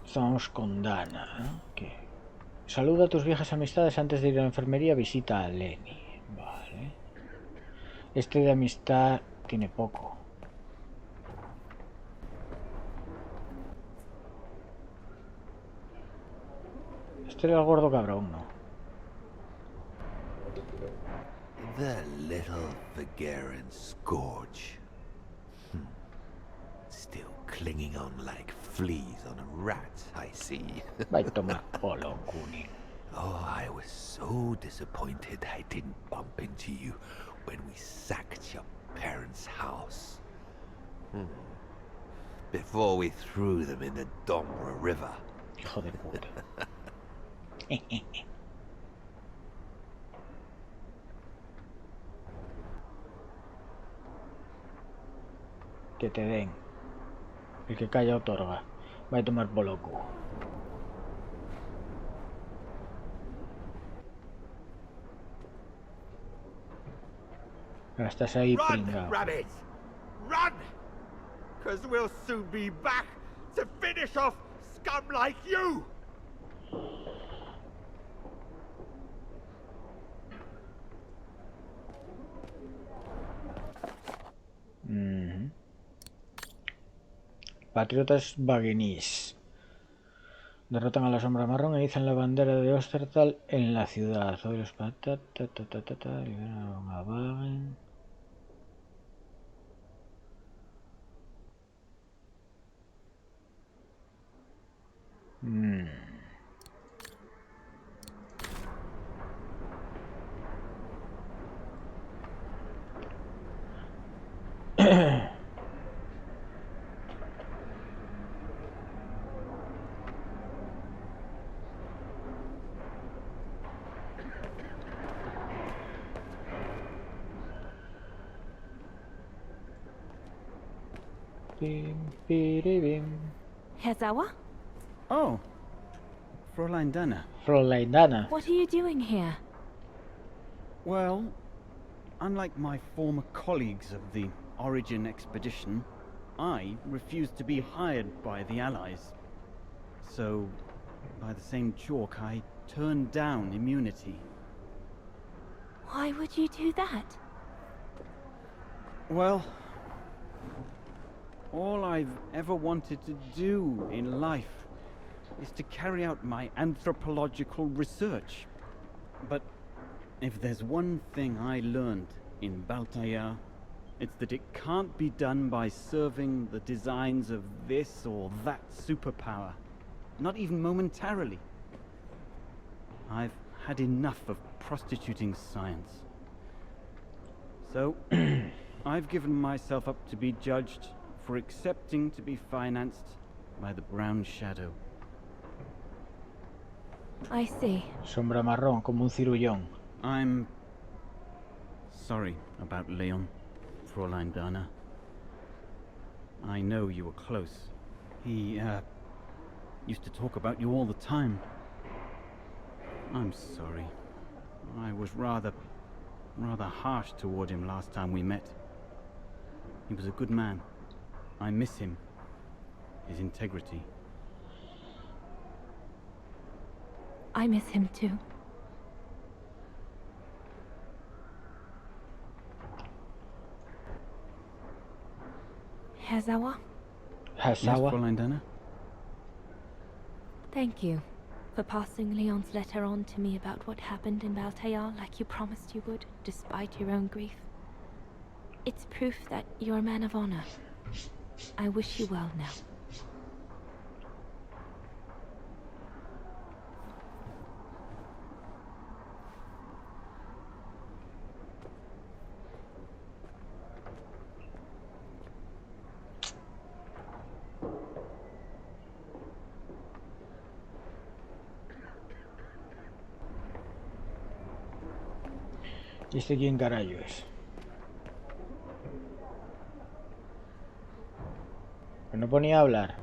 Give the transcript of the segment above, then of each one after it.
Estamos con Dana, ¿no? ¿Qué? Saluda a tus viejas amistades antes de ir a la enfermería. Visita a Lenny. Vale. Este de amistad tiene poco. Este era el gordo cabrón, ¿no? The little Vagarian scourge. Still clinging on like fleas on a rat, I see. Va a tomar polo, Kuni. Oh, I was so disappointed I didn't bump into you when we sacked your parents' house. Before we threw them in the Dombra River. Hijo de puta. Que te den. El que calla otorga. Va a tomar por loco. Ahora estás ahí pringao. Rabbit! Run! Cause we'll soon be back to finish off scum like you! Patriotas Baguenís. Derrotan a la sombra marrón e izan la bandera de Ostertal en la ciudad. Hoy los liberaron a Bagen. Hezawa? Oh, Fräulein Dana. Fräulein Dana. What are you doing here? Well, unlike my former colleagues of the Origin expedition, I refused to be hired by the Allies. So, by the same chalk, I turned down immunity. Why would you do that? Well, all I've ever wanted to do in life is to carry out my anthropological research. But if there's one thing I learned in Baltaya, it's that it can't be done by serving the designs of this or that superpower. Not even momentarily. I've had enough of prostituting science. So, I've given myself up to be judged for accepting to be financed by the Brown Shadow. I see. Sombra marrón, como un cirullón. I'm sorry about Leon, Fräulein Dana. I know you were close. He, used to talk about you all the time. I'm sorry. I was rather harsh toward him last time we met. He was a good man. I miss him. His integrity. I miss him too. Hezawa? Yes, Hasawa. Fräulein Dana? Thank you for passing Leon's letter on to me about what happened in Baltaya like you promised you would, despite your own grief. It's proof that you're a man of honor. I wish you well now. ¿Y este quién carajo es? Que no ponía a hablar.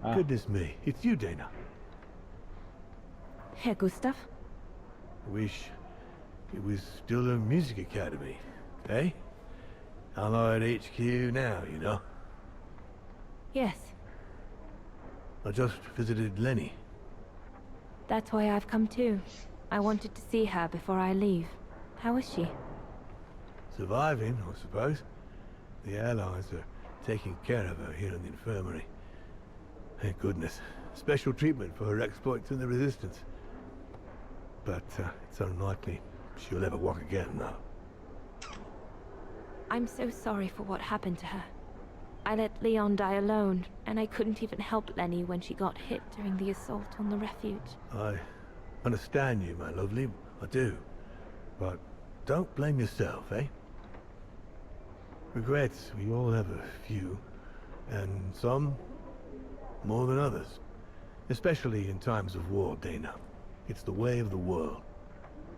Ah, Goodness me, it's you, Dana. Herr Gustav? Wish it was still a music academy, eh? Allied HQ now, you know? Yes. I just visited Lenny. That's why I've come too. I wanted to see her before I leave. How is she? Surviving, I suppose. The Allies are taking care of her here in the infirmary. Thank goodness. Special treatment for her exploits in the Resistance. But it's unlikely she'll ever walk again now. I'm so sorry for what happened to her. I let Leon die alone, and I couldn't even help Lenny when she got hit during the assault on the refuge. I understand you, my lovely. I do. But don't blame yourself, eh? Regrets, we all have a few. And some more than others. Especially in times of war, Dana. It's the way of the world.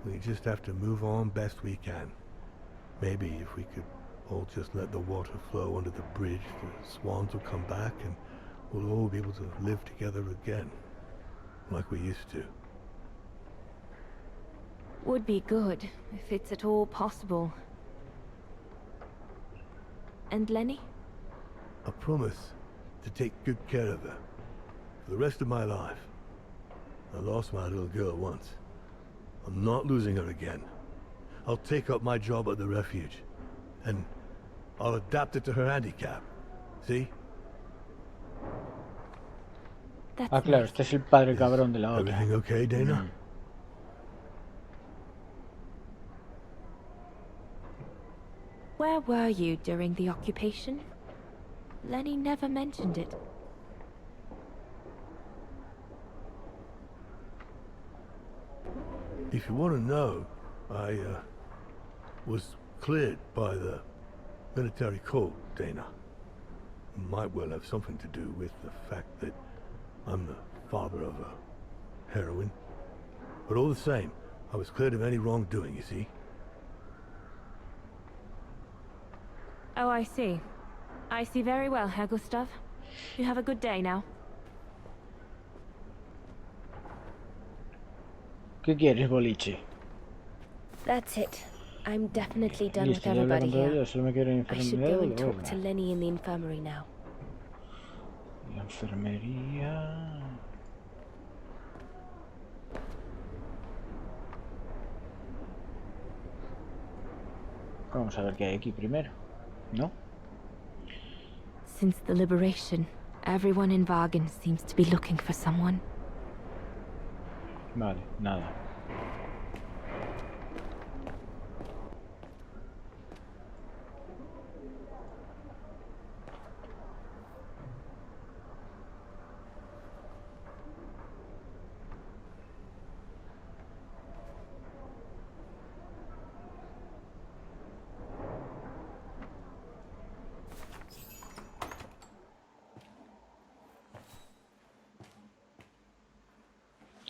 We just have to move on best we can. Maybe if we could all just let the water flow under the bridge, the swans will come back and we'll all be able to live together again. Like we used to. Would be good, if it's at all possible. And Lenny? I promise to take good care of her. For the rest of my life. I lost my little girl once. I'm not losing her again. I'll take up my job at the refuge. And I'll adapt it to her handicap. See? That's Ah, claro, nice. este es el padre cabrón de la otra. Everything okay, Dana? Where were you during the occupation? Lenny never mentioned it. If you want to know, I was cleared by the military code, Dana. Might well have something to do with the fact that I'm the father of a heroine. But all the same, I was cleared of any wrongdoing, you see? Oh, I see. I see very well, Herr Gustav. You have a good day now. ¿Qué quieres, boliche? That's it. I'm definitely done with Listo, ya hablé everybody con todo here. ello, solo me quiero ir a I should enfermería go y and talk vuelve. to Lenny in the infirmary now. La enfermería... Vamos a ver qué hay aquí primero, ¿no? Since the liberation, everyone in Wagen seems to be looking for someone. Vale, nada.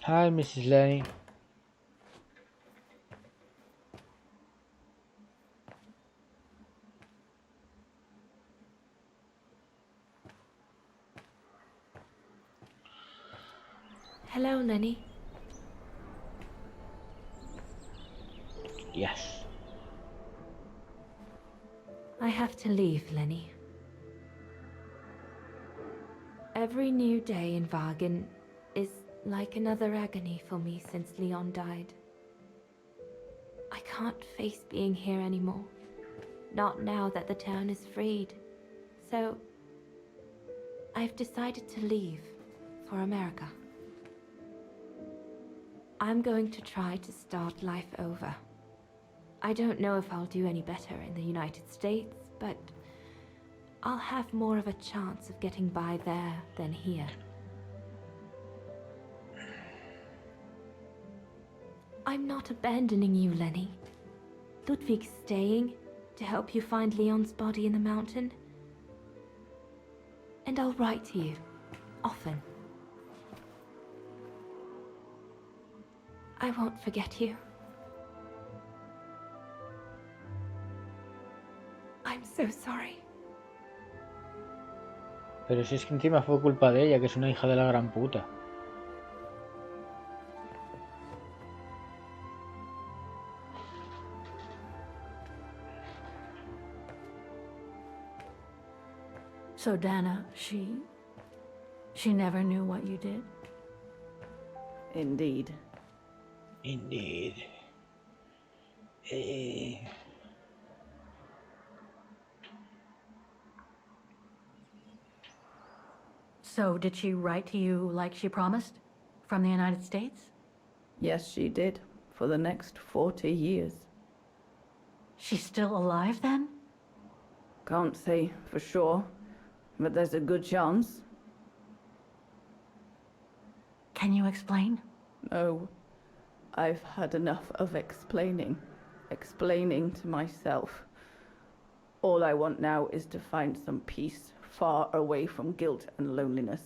Hi, Mrs. Lenny. Hello, Lenny. Yes. I have to leave, Lenny. Every new day in Wagen is like another agony for me since Leon died. I can't face being here anymore. Not now that the town is freed. So, I've decided to leave for America. I'm going to try to start life over. I don't know if I'll do any better in the United States, but I'll have more of a chance of getting by there than here. I'm not abandoning you, Lenny. Ludwig's staying to help you find Leon's body in the mountain. And I'll write to you, often. I won't forget you. I'm so sorry. Pero si es que encima fue culpa de ella, que es una hija de la gran puta. So Dana, She never knew what you did? Indeed. Indeed. So, did she write to you like she promised? From the United States? Yes, she did. For the next 40 years. She's still alive then? Can't say for sure, but there's a good chance. Can you explain? No. I've had enough of explaining. Explaining to myself. All I want now is to find some peace, far away from guilt and loneliness.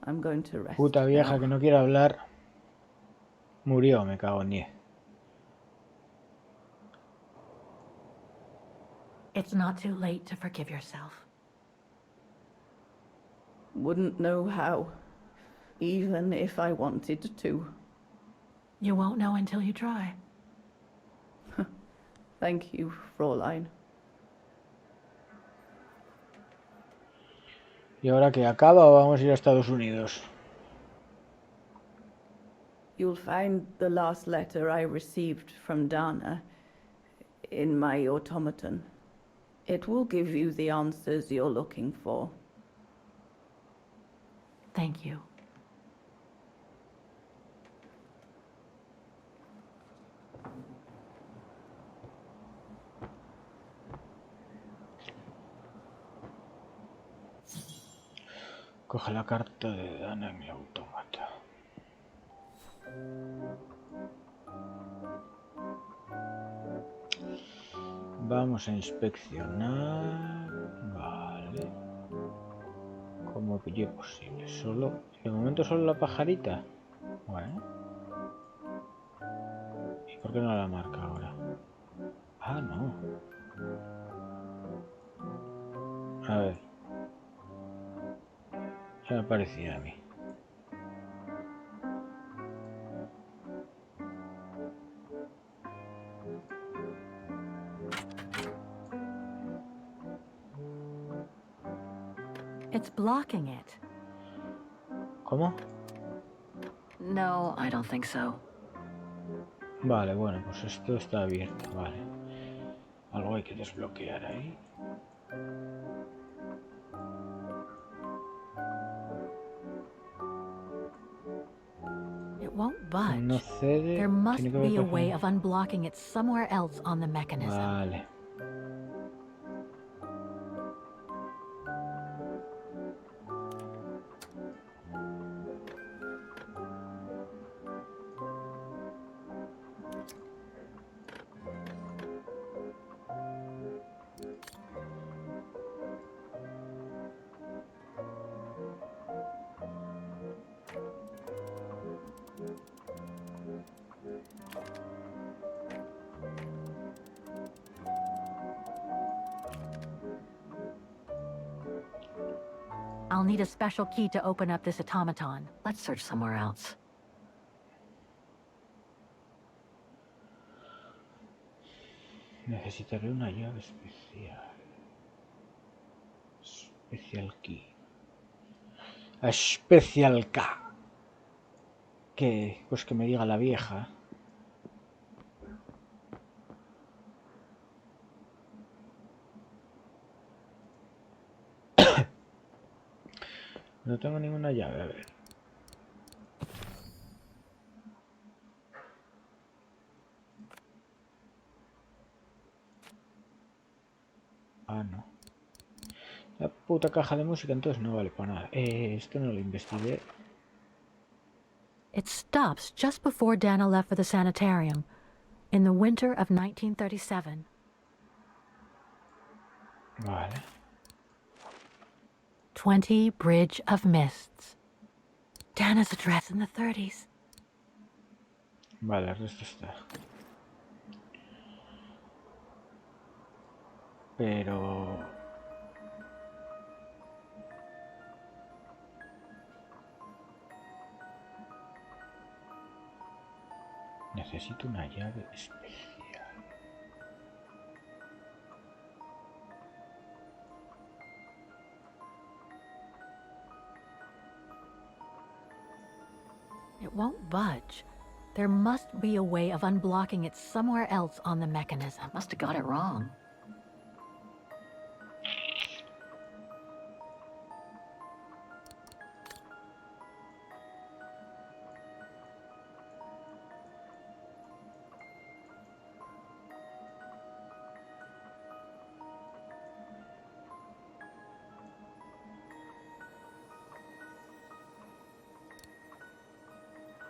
I'm going to rest. Puta vieja now. que no quiere hablar. Murió, me cago en 10. It's not too late to forgive yourself. Wouldn't know how, even if I wanted to. You won't know until you try. Thank you, Fräulein. ¿Y ahora que acaba o vamos a ir a Estados Unidos? You'll find the last letter I received from Dana in my automaton. It will give you the answers you're looking for. Thank you. Coge la carta de Dana en el autómata. Vamos a inspeccionar. Vale. Como pille posible. Solo. De momento solo la pajarita. Bueno. ¿Y por qué no la marca ahora? Ah, no. A ver. Ya me parecía a mí. It's blocking it. ¿Cómo? No, I don't think so. Vale, bueno, pues esto está abierto, vale. Algo hay que desbloquear ahí. It won't budge. No cede. There must Tiene que haber be a pasado. way of unblocking it somewhere else on the mechanism. Vale. I'll need a special key to open up this automaton. Let's search somewhere else. Necesitaré una llave especial. Special key. A special key. Que, pues que me diga la vieja. No tengo ninguna llave, a ver. Ah, no. La puta caja de música entonces no vale para nada. Esto no lo investigué. It stops just before Dana left for the sanitarium in the winter of 1937. Vale. 20 Bridge of Mists. Dana's address in the 30s. Vale, el resto está. Pero... necesito una llave especial. It won't budge. There must be a way of unblocking it somewhere else on the mechanism. Must have got it wrong.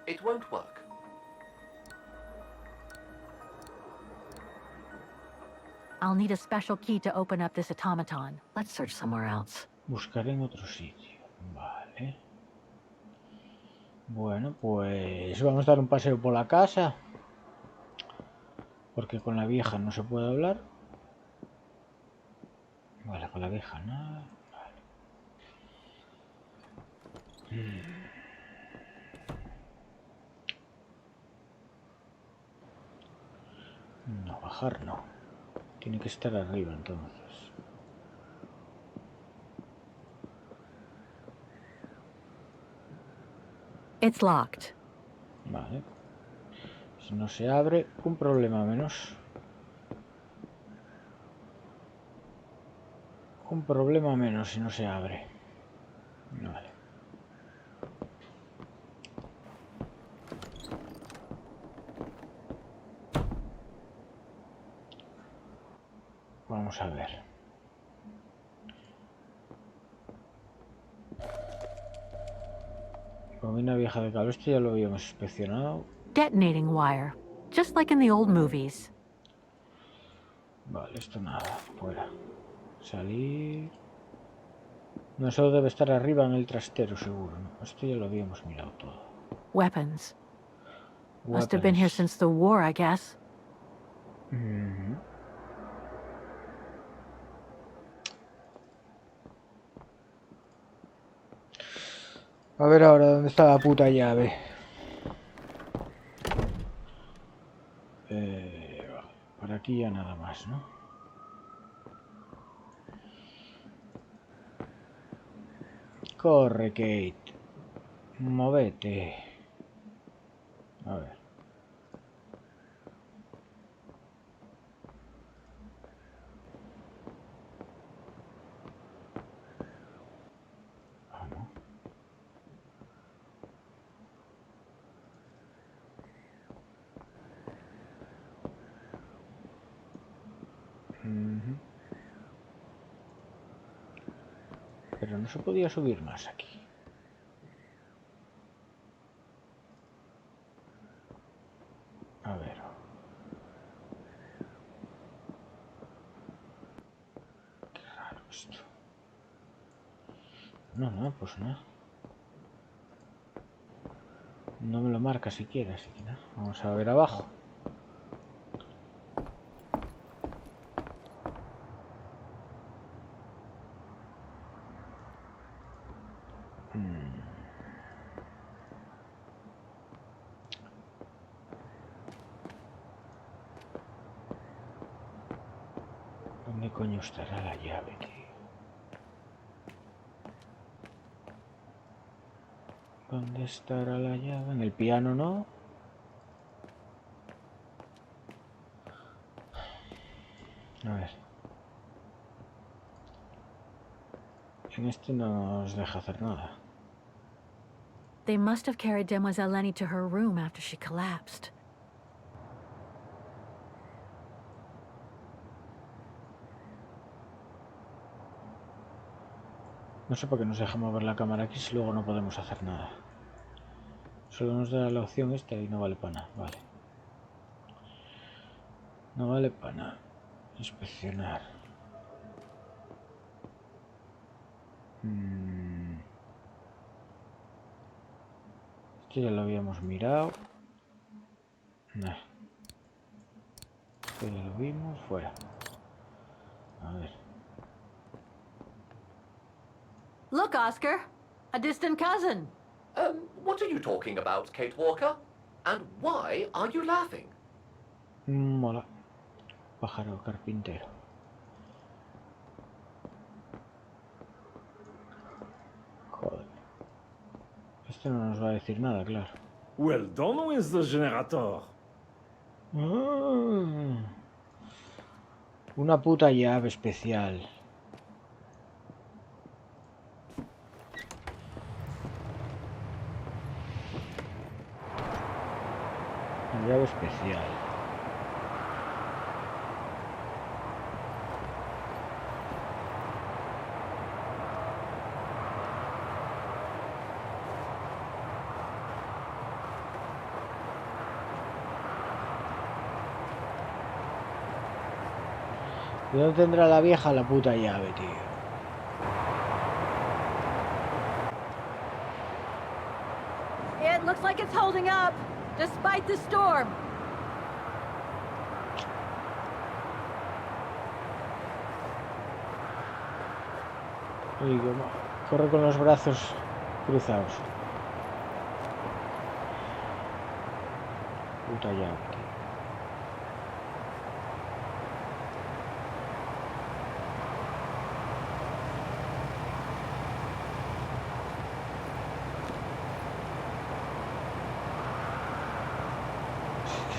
It won't work. I'll need a special key to open up this automaton. Let's search somewhere else. Buscaré en otro sitio. Vale. Bueno, pues vamos a dar un paseo por la casa. Porque con la vieja no se puede hablar. Vale, con la vieja nada. Vale. No, bajar no. Tiene que estar arriba entonces. It's locked. Vale. Si no se abre, un problema menos. Un problema menos si no se abre. Vale. Vamos a ver. Bobina vieja de cable. Esto ya lo habíamos inspeccionado. Detonating wire. Just like in the old movies. Vale, esto nada. Fuera. Salir. No, eso debe estar arriba en el trastero, seguro, ¿no? Esto ya lo habíamos mirado todo. Weapons. Must have been here since the war, I guess. A ver ahora dónde está la puta llave. Por aquí ya nada más, ¿no? Corre, Kate. Móvete. A ver. Ah, no. Pero no se podía subir más aquí. A ver. Qué raro esto. No, pues nada. No me lo marca siquiera, así que nada. Vamos a ver abajo. ¿Dónde coño estará la llave, tío? ¿Dónde estará la llave? En el piano, ¿no? A ver. En este no nos deja hacer nada. They must have carried Demoiselle Lenny to her room after she collapsed. No sé por qué nos deja mover la cámara aquí si luego no podemos hacer nada. Solo nos da la opción esta y no vale para nada. Vale. No vale para nada. Inspeccionar. Esto ya lo habíamos mirado. Nah. Esto ya lo vimos. Fuera. A ver. Look, Oscar. A distant cousin. What are you talking about, Kate Walker? And why are you laughing? Mola. Pájaro carpintero. Joder. Este no nos va a decir nada, claro. Well done with the generator. Una puta llave especial. Una llave especial. ¿De dónde tendrá la vieja la puta llave, tío? It looks like it's holding up, despite the storm. Uy, corre con los brazos cruzados. Puta llave, tío.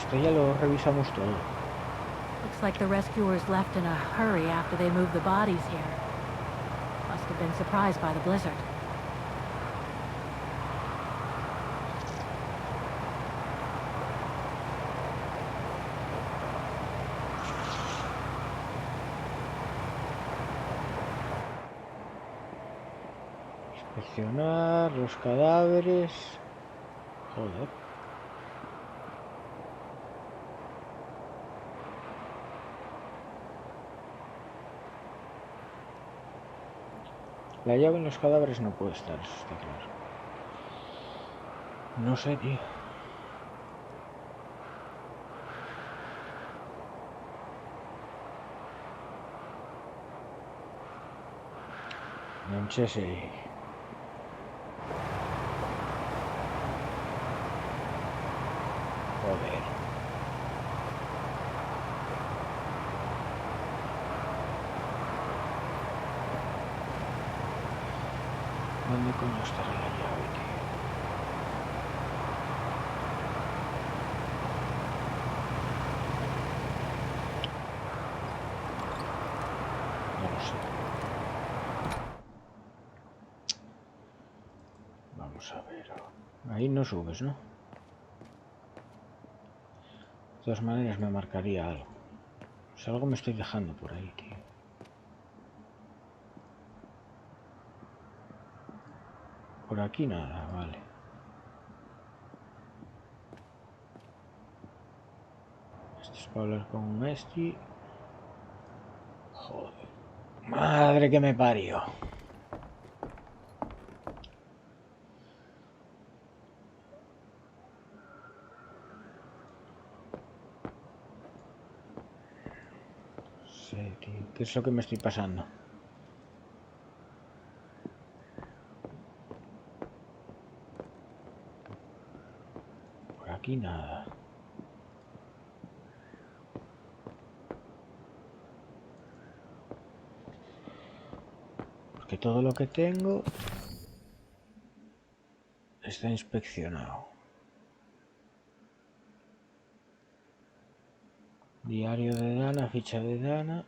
Esto ya lo revisamos todo. Looks like the rescuers left in a hurry after they moved the bodies here. Must have been surprised by the blizzard. Inspeccionar los cadáveres. Joder. La llave en los cadáveres no puede estar, eso está claro. No sé, tío. No sé si... Joder. ¿Dónde coño estará la llave, tío? No lo sé. Vamos a ver. Ahí no subes, ¿no? De todas maneras me marcaría algo. O sea, algo me estoy dejando por ahí, tío. Por aquí nada, vale. Esto es para hablar con un esti. Joder. Madre que me parió. Sí, tío. ¿Qué es lo que me estoy pasando? Por aquí nada. Porque todo lo que tengo está inspeccionado. Diario de Dana, ficha de Dana.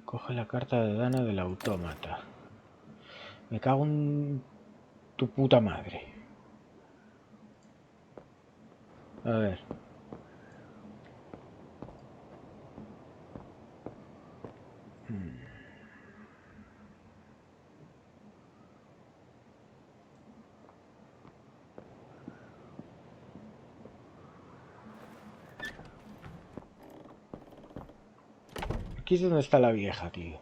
Coge la carta de Dana del autómata. Me cago en tu puta madre. A ver. Aquí es donde está la vieja, tío.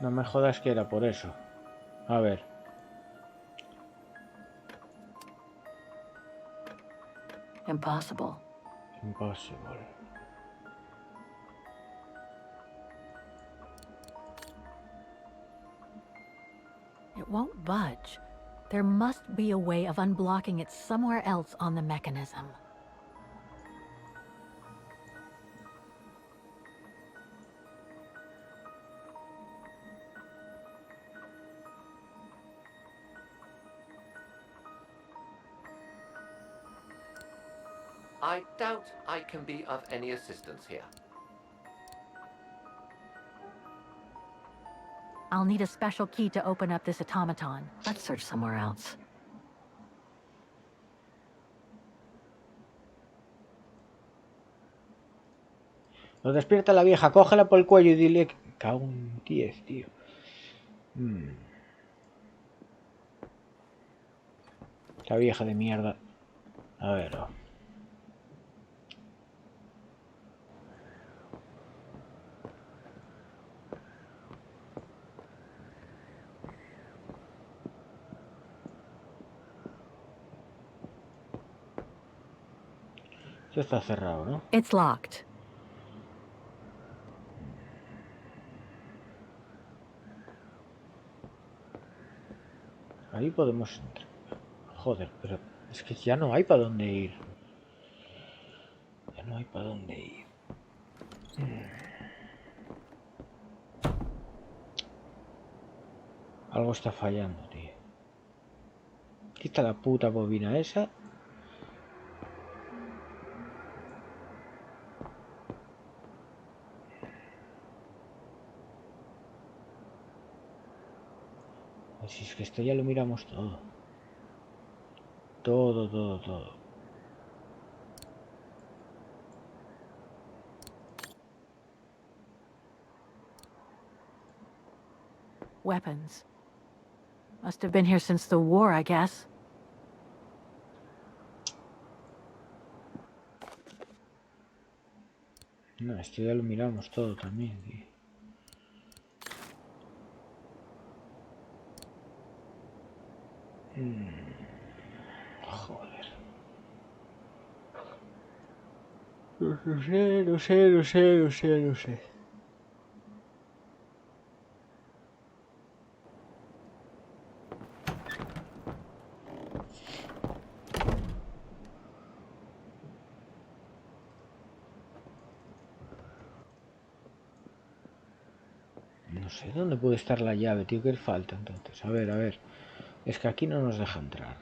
No me jodas que era por eso. A ver. Impossible. Impossible. It won't budge. There must be a way of unblocking it somewhere else on the mechanism. I doubt I can be of any assistance here. I'll need a special key to open up this automaton. Let's search somewhere else. Lo despierta la vieja, cógela por el cuello y dile... Cago en 10, tío. La vieja de mierda. A ver... Oh. Esto está cerrado, ¿no? It's locked. Ahí podemos entrar. Joder, pero es que ya no hay para dónde ir. Ya no hay para dónde ir. Algo está fallando, tío. Aquí está la puta bobina esa. Si es que esto ya lo miramos todo. Todo. Weapons. Must have been here since the war, I guess. No, esto ya lo miramos todo también, tío. Joder. No sé. No sé dónde puede estar la llave, tío. ¿Qué falta entonces? A ver. Es que aquí no nos deja entrar.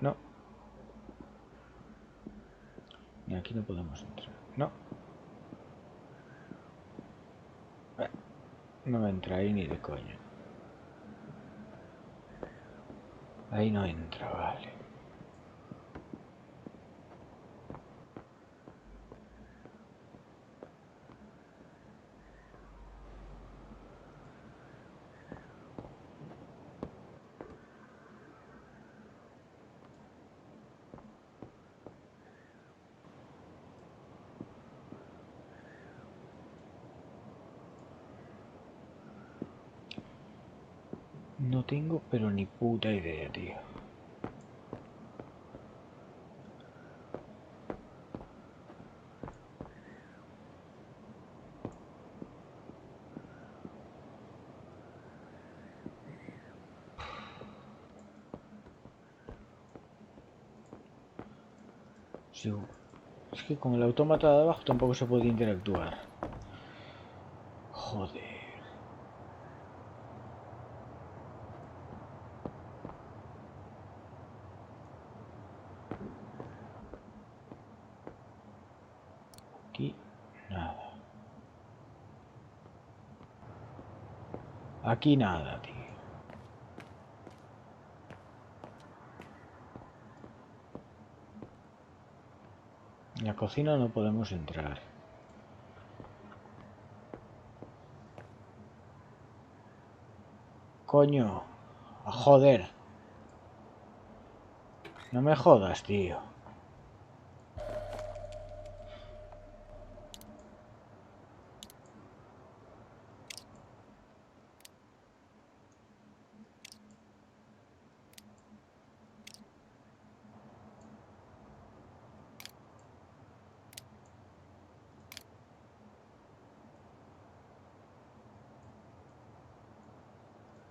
No. Ni aquí no podemos entrar. No. No entra ahí ni de coño. Ahí no entra, vale. No tengo pero ni puta idea, tío. Sí, es que con el autómata de abajo tampoco se puede interactuar. Joder. Aquí nada. Aquí nada, tío. En la cocina no podemos entrar. Coño. Joder. No me jodas, tío.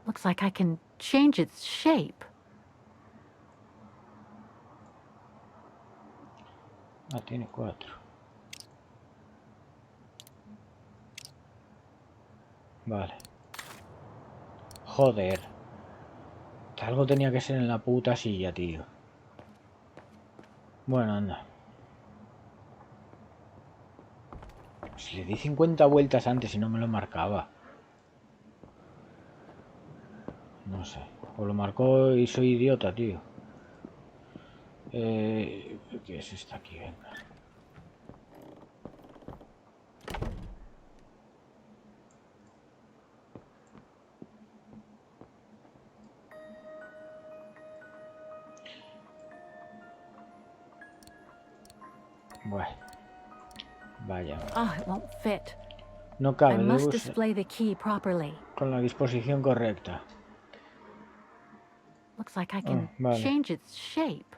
Looks like I can change its shape. Ah, tiene 4. Vale. Joder. Algo tenía que ser en la puta silla, tío. Bueno, anda. Si le di 50 vueltas antes y no me lo marcaba. No sé. O lo marcó y soy idiota, tío. ¿Qué es esta aquí? Venga. Bueno. Vaya. Oh, it won't fit. No I cabe. must Debo display the key properly. con la disposición correcta. Looks like I can vale. change its shape.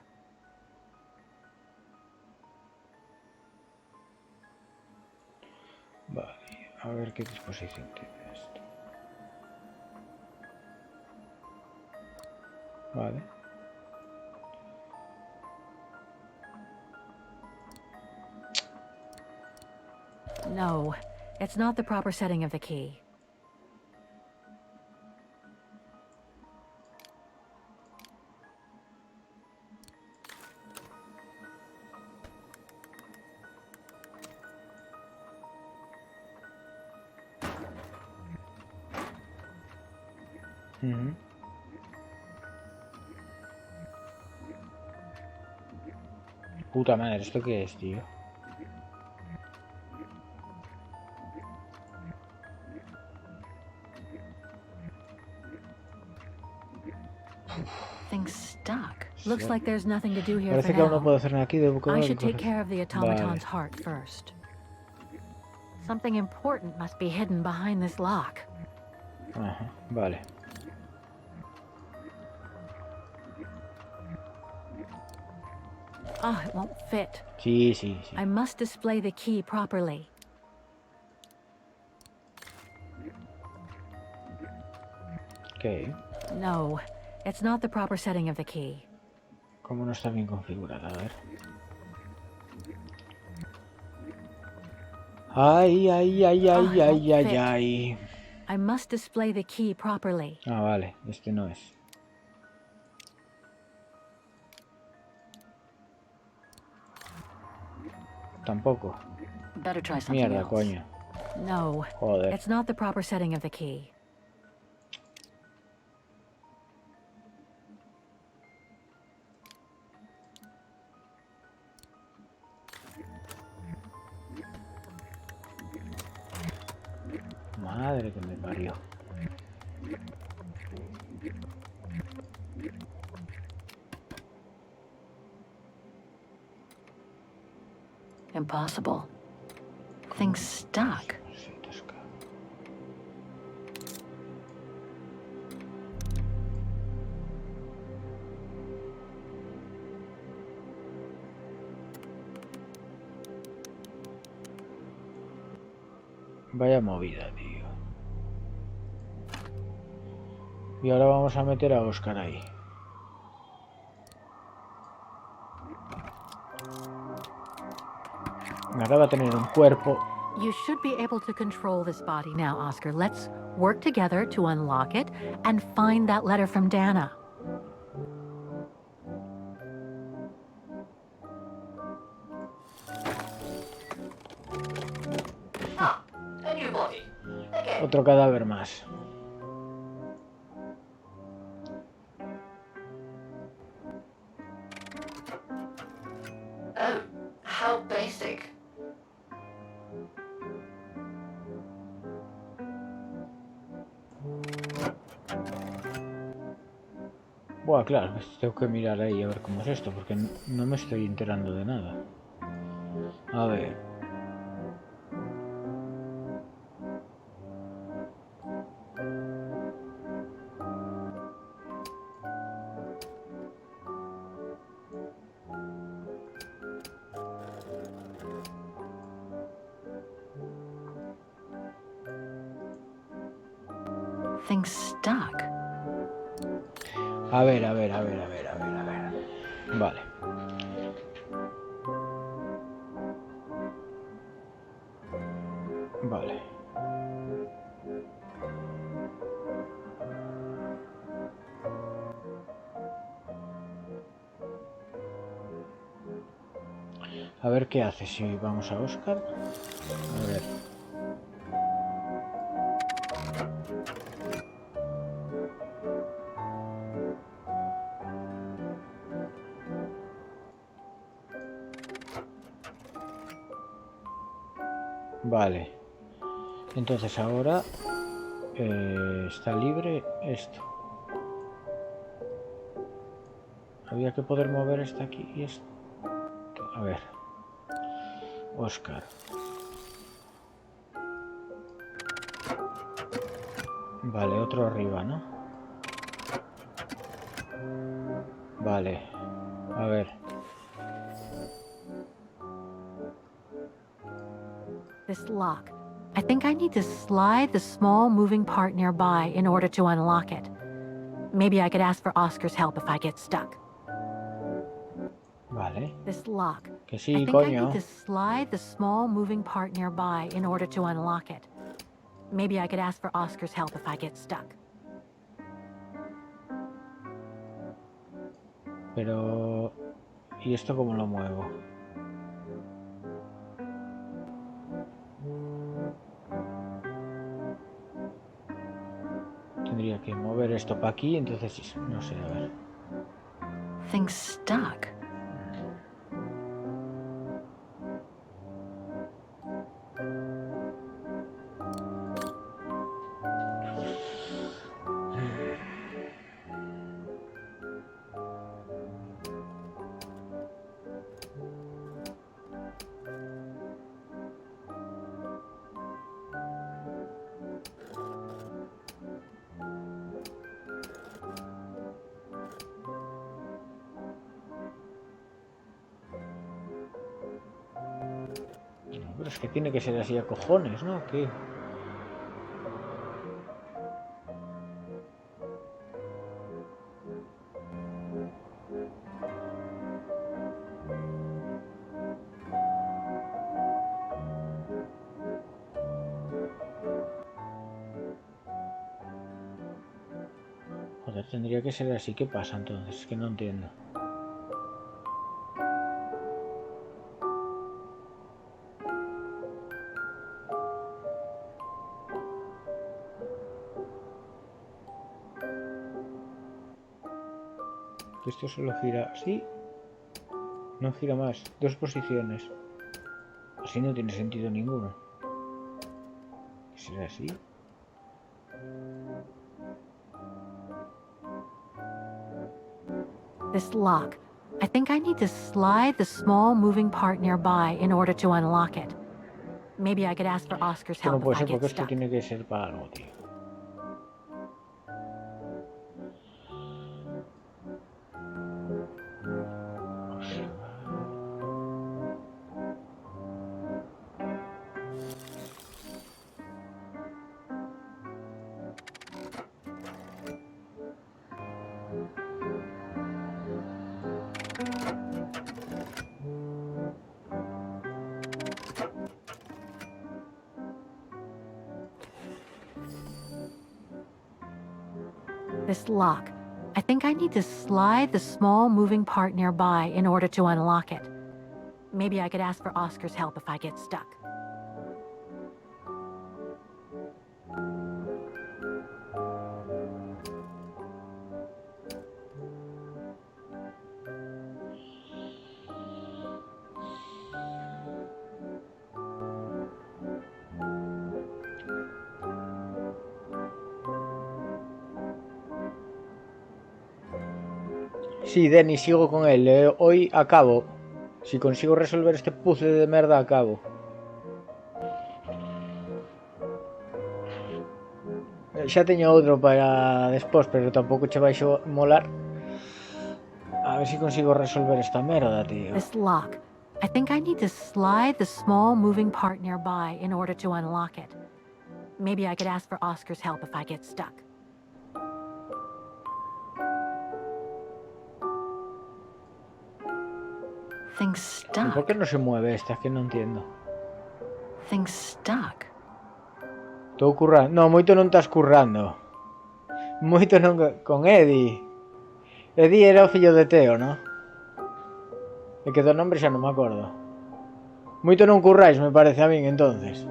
Vale. A ver qué disposición tiene esto. Vale. No, it's not the proper setting of the key. Puta madre, ¿esto qué es, tío? Thing's stuck. Looks like there's nothing to do here Parece for que aún no now. puedo hacer nada aquí. Debo I comer should take cosas. care of the automaton's heart first. Something important must be hidden behind this lock. Ajá, vale. Oh, it won't fit. Sí, sí, sí. I must display the key properly. ¿Qué? No, it's not the proper setting of the key. ¿Cómo no está bien configurada? A ver. Ay, ay, ay, ay, ay, ay, ay. I must display the key properly. Ah, vale. Este no es. Tampoco. Better try something Mierda, else. coño. No, Joder. it's not the proper setting of the key. Madre que me parió. Impossible. Thing's stuck. Vaya movida, tío. Y ahora vamos a meter a Oscar ahí. Ahora va a tener un cuerpo. You should be able to control this body now, Oscar. Let's work together to unlock it and find that letter from Dana. Ah, a new body. Again. Otro cadáver más. Oh, how basic. Buah, claro, pues tengo que mirar ahí a ver cómo es esto, porque no me estoy enterando de nada. A ver. Things stuck. A ver. Vale. Vale. A ver qué hace si vamos a Oscar. A ver. Vale. Entonces ahora está libre esto. Había que poder mover esto aquí y esto. A ver. Oscar. Vale, otro arriba, ¿no? Vale. A ver. This lock. I think I need to slide the small moving part nearby in order to unlock it. Maybe I could ask for Oscar's help if I get stuck. Vale. This lock. Que I sí, think I coño. need to slide the small moving part nearby in order to unlock it. Maybe I could ask for Oscar's help if I get stuck. Pero... ¿y esto cómo lo muevo? Tendría que mover esto para aquí, entonces no sé, a ver. Things stuck. Pero es que tiene que ser así a cojones, ¿no? ¿Qué? Joder, tendría que ser así. ¿Qué pasa entonces? Es que no entiendo. Esto solo gira así. No gira más. Dos posiciones. Así no tiene sentido ninguno. ¿Será así? This lock. I think I need to slide the small moving part nearby in order to unlock it. Maybe I could ask for Oscar's Esto no help puede if I ser get porque esto stuck. tiene que ser para algo, tío. This lock. I think I need to slide the small moving part nearby in order to unlock it. Maybe I could ask for Oscar's help if I get stuck. Sí, Denny, sigo con él. Hoy acabo. Si consigo resolver este puzzle de merda, acabo. Xa teño outro para despois, pero tampouco che vai molar. A ver si consigo resolver esta merda, tío. This lock. I think I need to slide the small moving part nearby in order to unlock it. Maybe I could ask for Oscar's help if I get stuck. Things stuck. ¿Por qué no se mueve esta? Es que no entiendo. Things stuck. Estou currando. No, moito non estás currando. Moito non... Con Eddie. Eddie era o fillo de Teo, ¿no? E que do nombre xa non me acordo. Moito non curráis, me parece a min, entonces.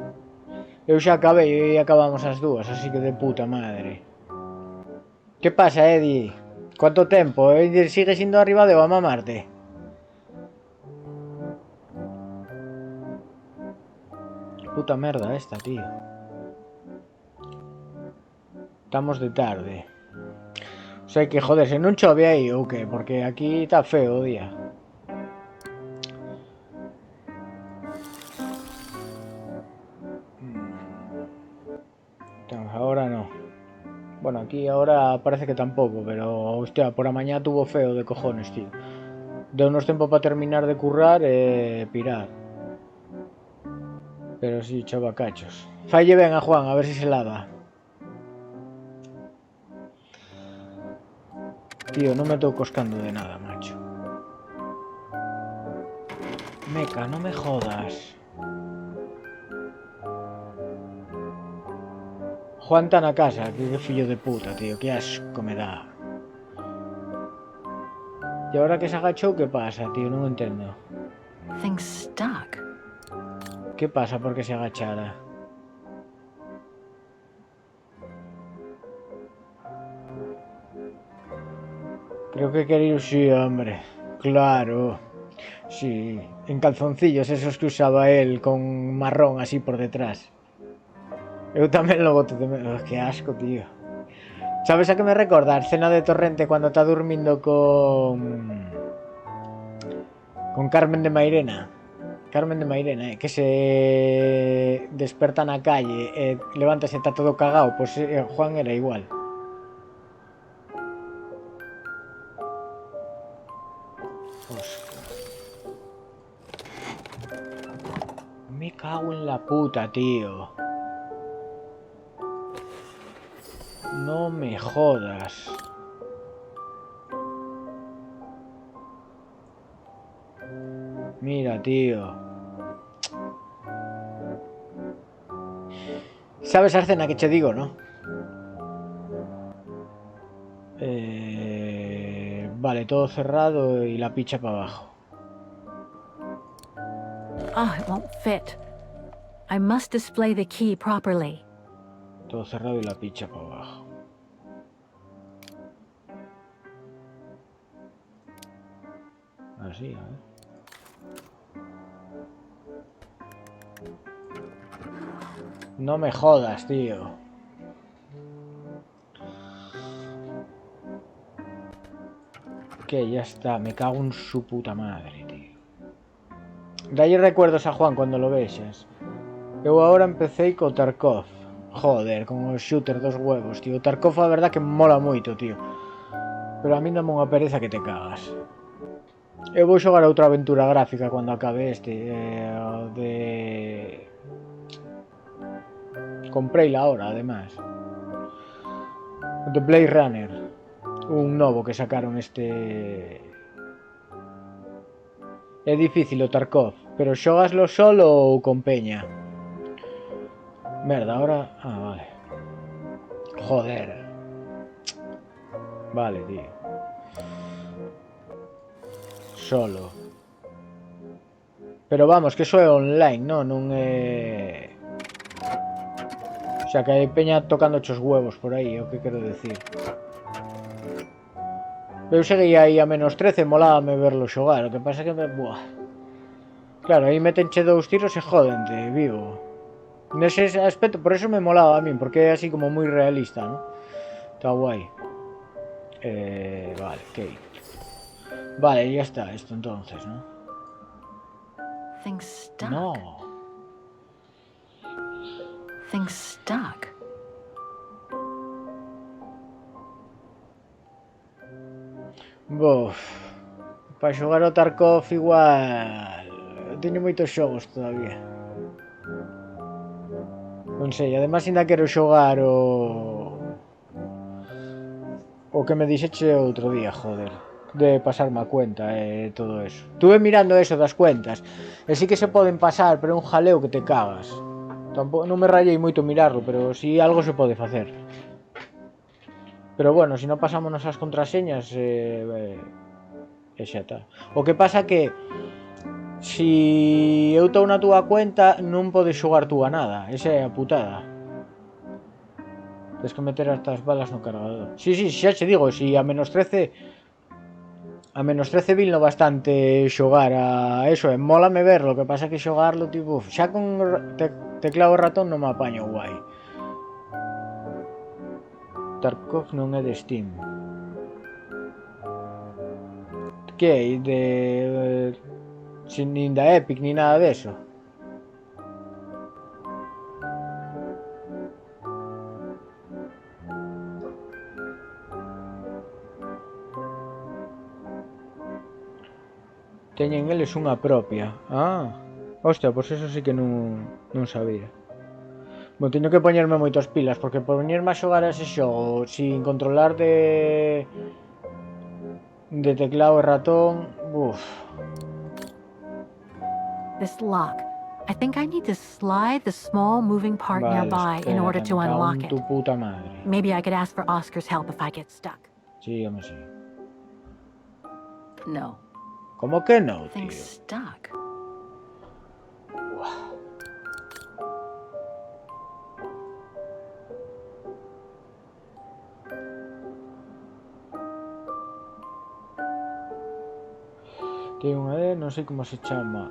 Eu xa acabei e acabamos as dúas, así que de puta madre. Que pasa, Eddie? Quanto tempo? Sigues indo arriba de a mamarte? Puta merda esta, tío. Estamos de tarde. O sea que, joder, se non chove aí ou que? Porque aquí está feo o día. Ahora no. Bueno, aquí ahora parece que tampoco, pero hostia, por la mañana tuvo feo de cojones, tío. Deu-nos tempo para terminar de currar e pirar. Pero sí, chova cachos. Falle ben a Juan, a ver si se lava. Tío, no me estou coscando de nada, macho. Meca, no me jodas. Juan está na casa, que fillo de puta, tío. Que asco me dá. E agora que se agachou, que pasa, tío? Non entendo. Things stuck. Que pasa porque se agachara? Creo que quería ir, sí, hombre. Claro. Sí, en calzoncillos esos que usaba él con marrón así por detrás. Eu tamén lo boto de menos. Que asco, tío. ¿Sabes a qué me recuerda? Escena de Torrente cuando está durmiendo con Carmen de Mairena. Carmen de Mairena, que se desperta na calle, levántase, está todo cagado. Pues Juan era igual. Me cago en la puta, tío. No me jodas. Mira, tío. ¿Sabes la escena que te digo, no? Vale, todo cerrado y la picha para abajo. Oh, it won't fit. I must display the key properly. Todo cerrado y la picha para abajo. Así, a ver. No me jodas, tío. Que ya está, me cago en su puta madre, tío. De ahí recuerdos a Juan cuando lo besas. Eu ahora empecé con Tarkov. Joder, con o shooter dos huevos, tío. Tarkov a verdad que mola moito, tío. Pero a mí dame unha pereza que te cagas. Eu vou xogar outra aventura gráfica cando acabe este. Compréila ahora, además. The Blade Runner. Un novo que sacaron este... É difícil o Tarkov, pero xogaslo solo ou con peña. Merda, ahora... Ah, vale. Joder. Vale, tío. Solo. Pero vamos, que eso é online, non é... O sea, que hai peña tocando chos huevos por aí, é o que quero decir. Eu seguía aí a menos 13, molábame verlo xogar, o que pasa que me... Buah. Claro, aí metenche 2 tiros e jódente, vivo. Nese aspecto, por eso me molaba a min, porque é así como moi realista, ¿no? Está guai. Vale, Kate. Vale, ya está esto entonces, ¿no? Things stuck. No. Things stuck. Buf. Para xogar o Tarkov igual teño moitos xogos todavía. Non sei, ademais ainda quero xogar o que me dixeche outro día, joder, de pasarme a cuenta e todo eso. Estuve mirando eso das cuentas e sí que se poden pasar, pero é un jaleo que te cagas. Tampouco, non me rayei moito mirarlo, pero si algo se pode facer. Pero bueno, se non pasámonos as contraseñas e xa está. O que pasa que si eu estou na túa cuenta non podes xogar tú a nada. Esa é a putada. Tens que meter estas balas no cargador. Sí, xa che digo, si a menos 13 vil no bastante xogar a eso, mólame verlo, que pasa que xogarlo tipo, xa con teclado e ratón non me apaño guai. Tarkov non é de Steam. Que é de nin da Epic ni nada de eso. Teñen eles unha propia. Hostia, pois eso sí que non sabía. Bon, teño que poñerme moitas pilas, porque poñerme a xogar a ese xogo sin controlar de teclado e ratón, This lock. I think I need to slide the small moving part nearby in order to unlock it. Tu puta madre. Maybe I could ask for Oscar's help if I get stuck. Sí, home, sí. No. ¿Cómo que no, tío? Things stuck. Ten unha non sei como se chama.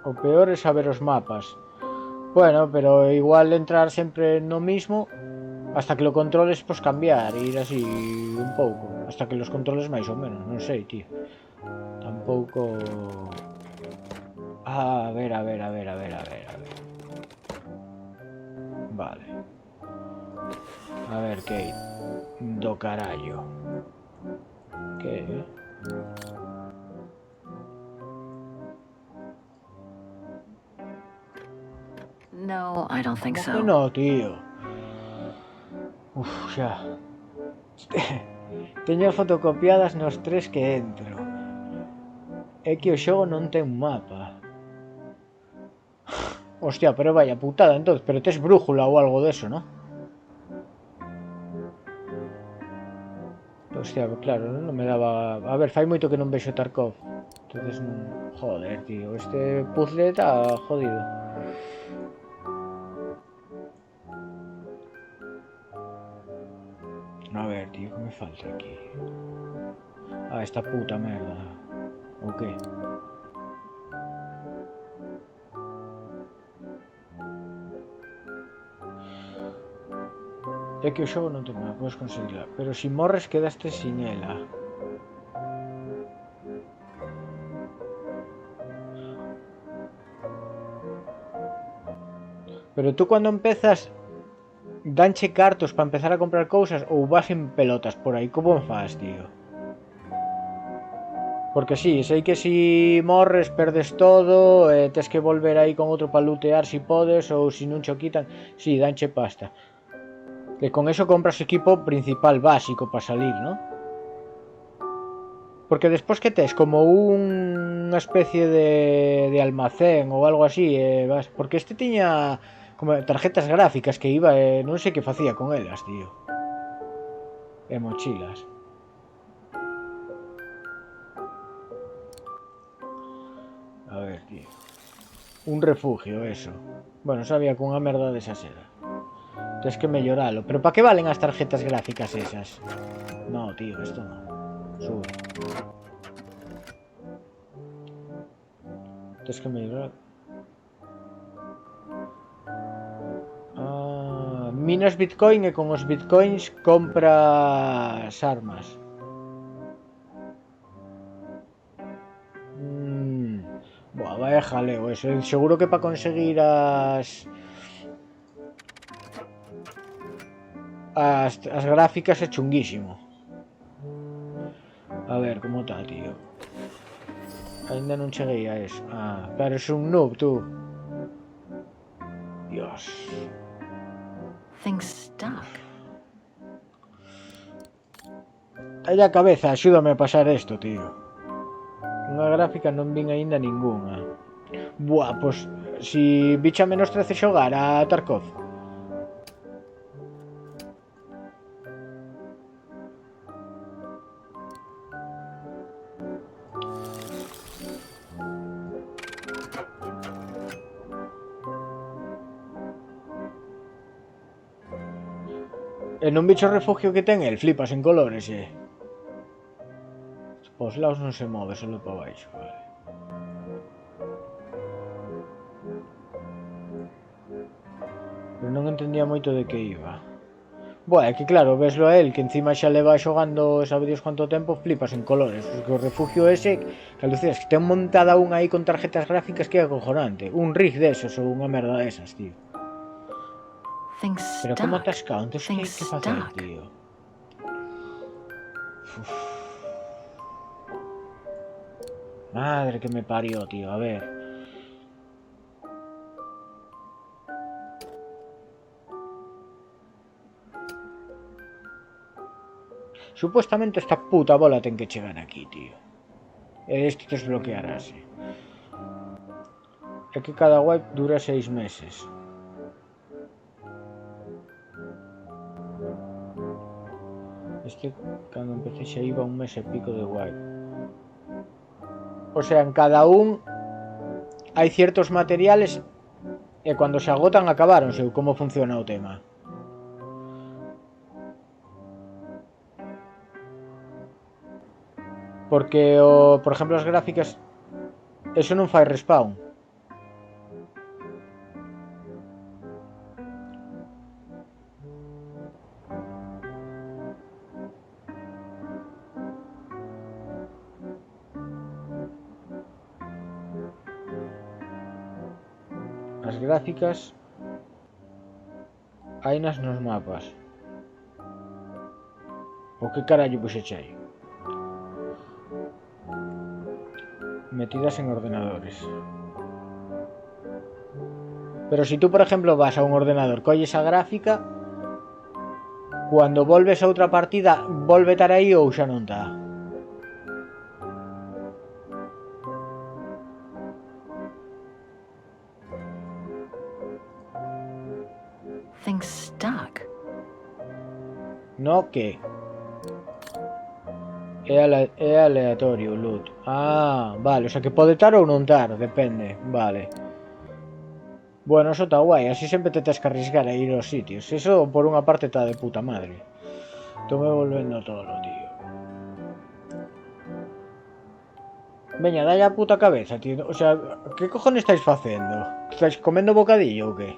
O peor é saber os mapas. Bueno, pero igual entrar sempre no mismo hasta que lo controles, pues cambiar, ir así un pouco, hasta que los controles máis ou menos, non sei, tío. Tampouco. A ver. Vale. A ver, que do carallo. Que No, I don't think so. No, tío. Uf, xa. Teño fotocopiadas nos 3 que entro. É que o xogo non ten un mapa. Hostia, pero vaya putada, entonces. Pero tes brújula ou algo deso, ¿no? Hostia, claro, non me daba... A ver, fai moito que non vexo Tarkov. Entonces non... Joder, tío. Este puzzle está jodido. A ver, tío, que me falta aquí? Esta puta merda. ¿O qué? É que o xogo non te podes conseguirla, pero si morres quedaste sin ela. Pero tú cando empezas danche cartos para empezar a comprar cousas ou vas en pelotas por aí? Como faz, tío? Porque sí, sei que si morres perdes todo, tes que volver aí con outro para lootear si podes, ou si non cho quitan, si, danche pasta. E con eso compras equipo principal básico para salir, ¿no? Porque despois que tes como unha especie de almacén ou algo así, porque este tiña como tarjetas gráficas que iba, non sei que facía con elas, tío. E mochilas. A ver, tío. Un refugio, eso. Bueno, sabía que unha merda desa era. Tens que melloralo. Pero para que valen as tarjetas gráficas esas? No, tío, esto no. Sube. Tens que mellorar. Minas Bitcoin e con os Bitcoins compras armas. Buah, vaya jaleo eso. Seguro que para conseguir as gráficas é chunguísimo. A ver, como está, tío. Ainda non cheguei a eso. Ah, claro, es un noob, tú. Dios. Things stuck. Aí a cabeza, axúdame a pasar esto, tío. Unha gráfica non vin aínda ningunha. Buah, pois si bicha menos 13 xogar a Tarkov. En un bicho refugio que ten el, flipas en colores, Os lados non se move, solo para baixo, vale. Pero non entendía moito de que iba. Buah, é que claro, veslo a él, que encima xa leva xogando, sabe Dios cuánto tempo, flipas en colores. Porque o refugio ese, que alucinas, que ten montada unha aí con tarjetas gráficas que é acojonante. Un rig desos ou unha merda desas, tío. Pero como atascado, entón que hai que facer, tío? Uf. Madre que me parió, tío, a ver. Supuestamente esta puta bola ten que chegar aquí, tío. E isto desbloquearase. É que cada wipe dura 6 meses. Este, cando empecé xa iba un mes e pico de wipe. O sea, en cada un hai ciertos materiales e cando se agotan acabaronse. Como funciona o tema? Porque, por exemplo, as gráficas, eso non fai respawn. As gráficas hainas nos mapas. O que carallo puxeche aí? Metidas en ordenadores. Pero si tú, por ejemplo, vas a un ordenador, colles a gráfica, cuando volves a outra partida, volve estar aí ou xa non está. Things stuck. No, que é aleatorio o loot. Ah, vale, o sea que pode estar ou non estar, depende, vale. Bueno, eso está guai, así sempre te tens que arriscar a ir aos sitios. Eso por unha parte está de puta madre. Estou me volvendo todo, tío. Veña, dalle a puta cabeza, tío. O sea, que cojones estáis facendo? Estáis comendo bocadillo ou que?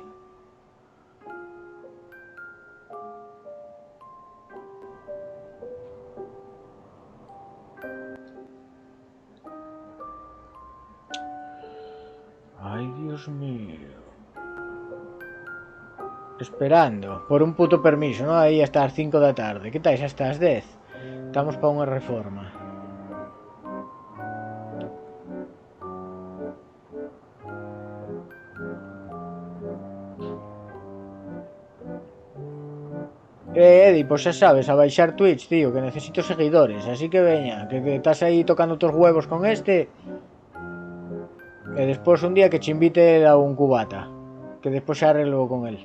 Ay, Dios mío. Esperando por un puto permiso, ¿no? Aí hasta as 5 da tarde. Que tais hasta as 10? Estamos para unha reforma. Eddie, pois xa sabes, a baixar Twitch, tío, que necesito seguidores. Así que veña, que estás aí tocando tos huevos con este. E despois un día que che invite a un cubata. Que despois xa arreglo con él.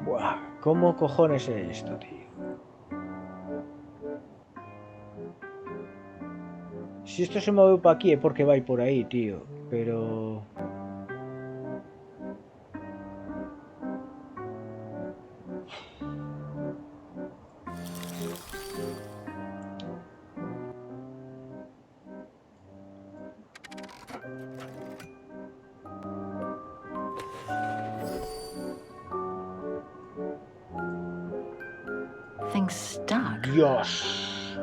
Buah, ¿cómo cojones é esto, tío? Si esto se moveu pa aquí é porque vai por aí, tío. Pero... Things stuck. Dios.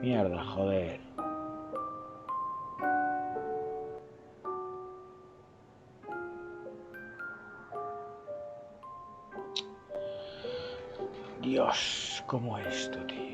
Mierda, joder. Dios, ¿cómo esto, tío?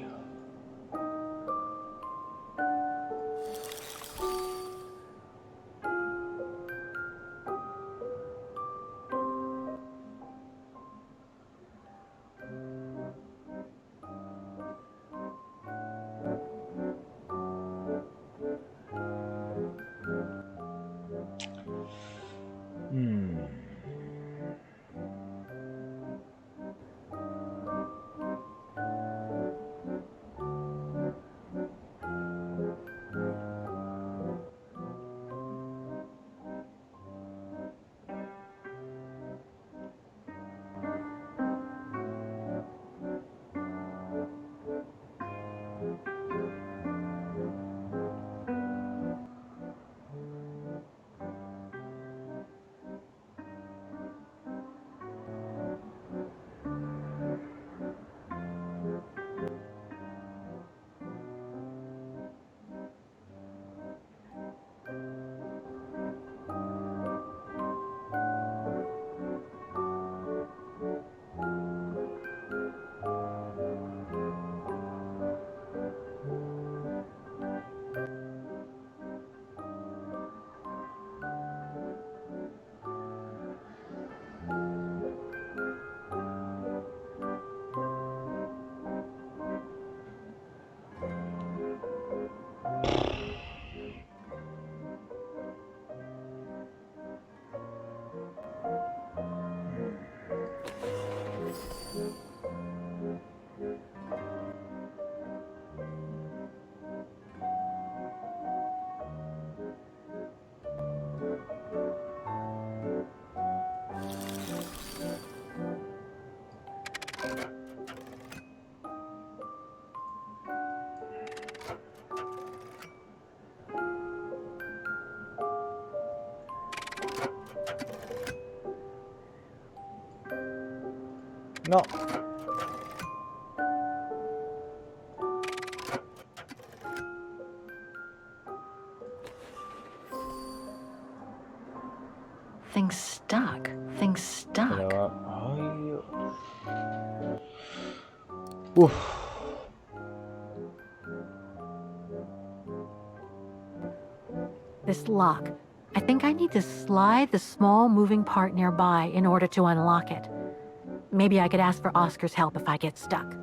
No. Things stuck. Things stuck. Pero, ay, Dios. Uf. This lock. I think I need to slide the small moving part nearby in order to unlock it. Maybe I could ask for Oscar's help if I get stuck.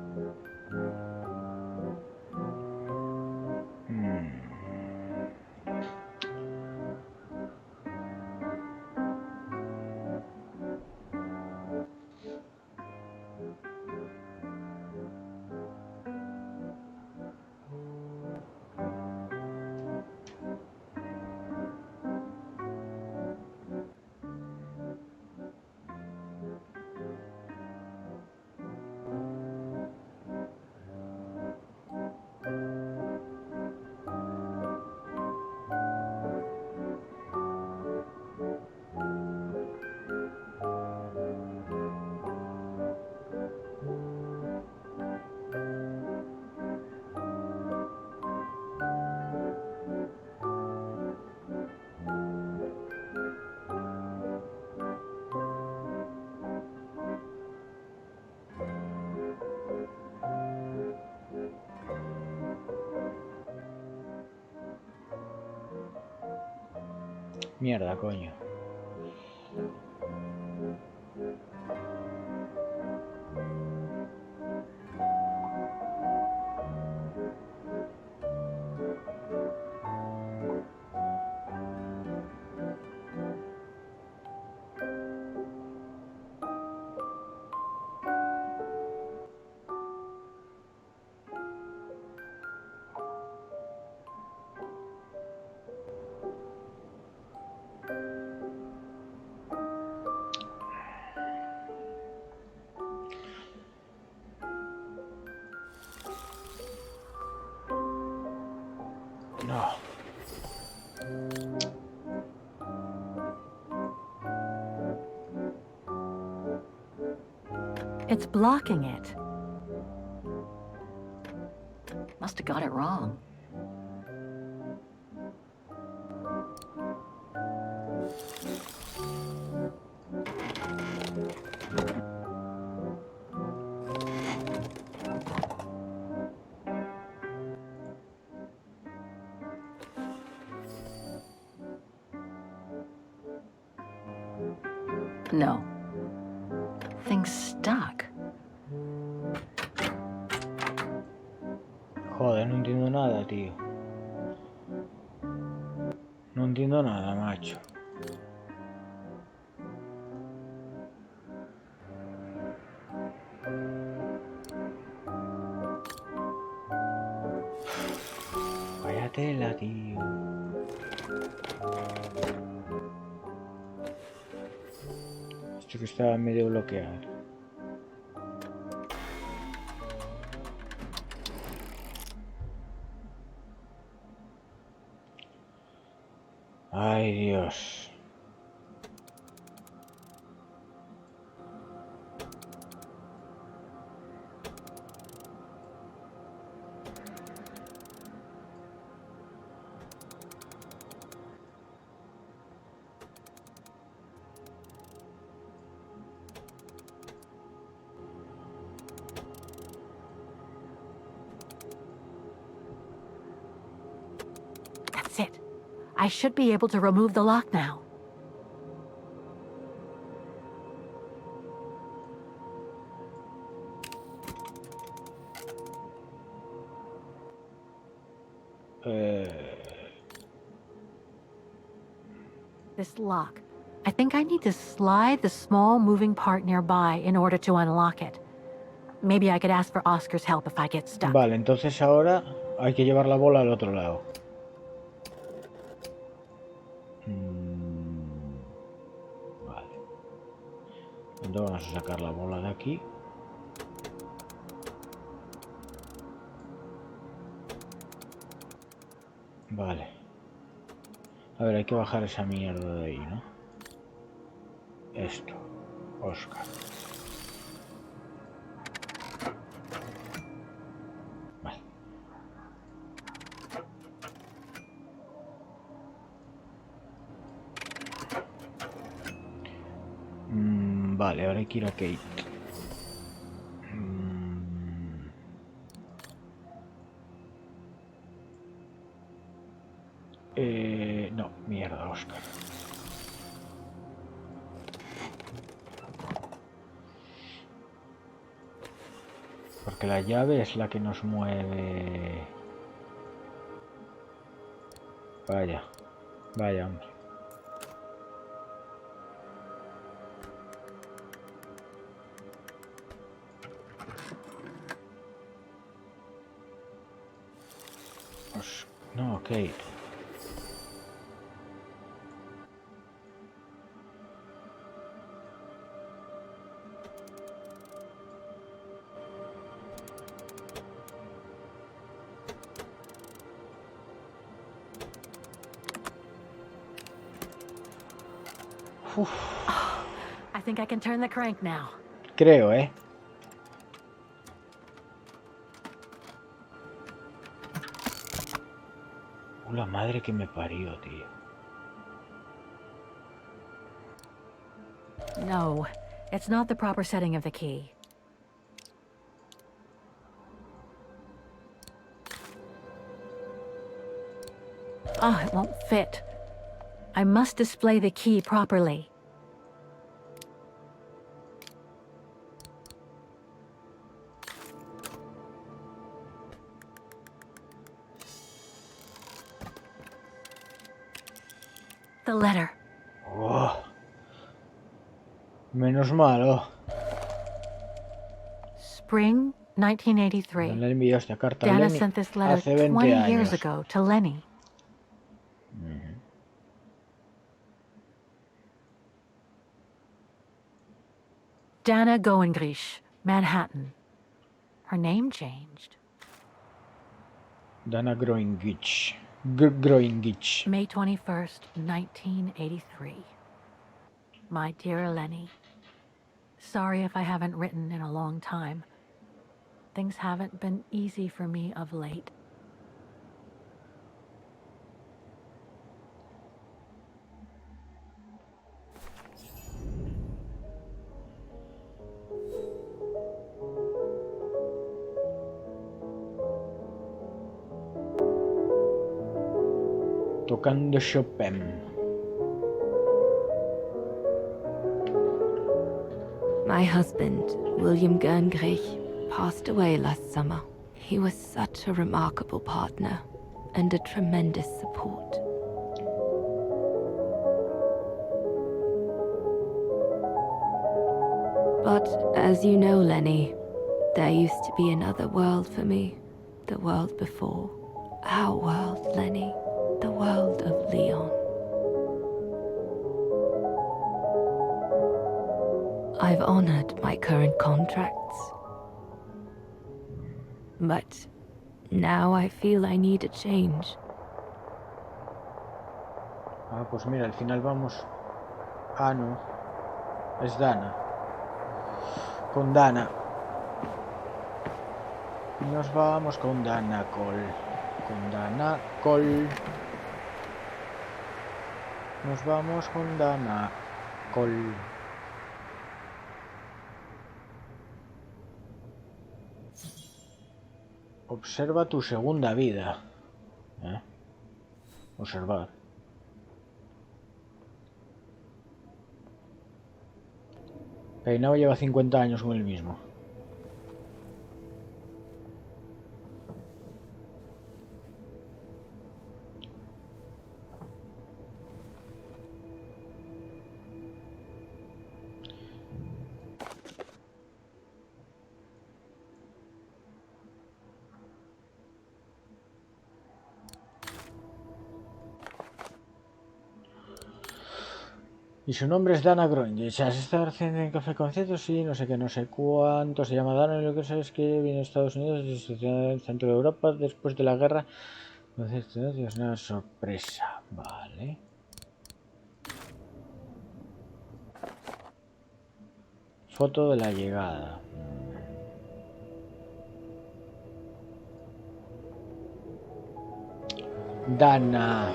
Mierda, coño. No. It's blocking it. Must have got it wrong. No. Thing's stuck. Joder, no entiendo nada, tío. No entiendo nada, macho. Vaya tela, tío. Esto que estaba medio bloqueado. Ay, Dios. That's it. I should be able to remove the lock now. This lock. I think I need to slide the small moving part nearby in order to unlock it. Maybe I could ask for Oscar's help if I get stuck. Vale, entonces ahora hay que llevar la bola al otro lado. Vale. Entonces vamos a sacar la bola de aquí. Vale. A ver, hay que bajar esa mierda de ahí, ¿no? Esto. Oscar. Vale. Vale, ahora hay que ir a Kate. No, mierda, Oscar. Porque la llave es la que nos mueve. Vaya, vaya, hombre. No, ok. I think I can turn the crank now. Creo, La madre que me parió, tío. No, it's not the proper setting of the key. Ah, it won't fit. I must display the key properly. The letter. Oh. Menos mal, Spring 1983. Le envió esta carta a Dana Lenny sent this letter hace 20 20 años. years ago to Lenny. Dana Goengrish, Manhattan. Her name changed. Dana Groingich. Groingich. May 21st, 1983. My dear Lenny, sorry if I haven't written in a long time. Things haven't been easy for me of late. Tocando Chopin. My husband, William Gerngrich, passed away last summer. He was such a remarkable partner and a tremendous support. But as you know, Lenny, there used to be another world for me. The world before. Our world, Lenny. The world of Leon. I've honored my current contracts. But now I feel I need a change. Ah, pues mira, al final vamos... Ah, no. Es Dana. Con Dana. Nos vamos con Dana Cole. Con Dana Cole. Nos vamos con Dana Cole. Observa tu segunda vida. Observar. Peinado lleva 50 años con el mismo. Y su nombre es Dana Groendish. ¿Has estado recién en Café Concierto? Sí, no sé qué, no sé cuánto. Se llama Dana y lo que sé es que viene de Estados Unidos desde el centro de Europa después de la guerra. Entonces, es una sorpresa. Vale. Foto de la llegada. Dana.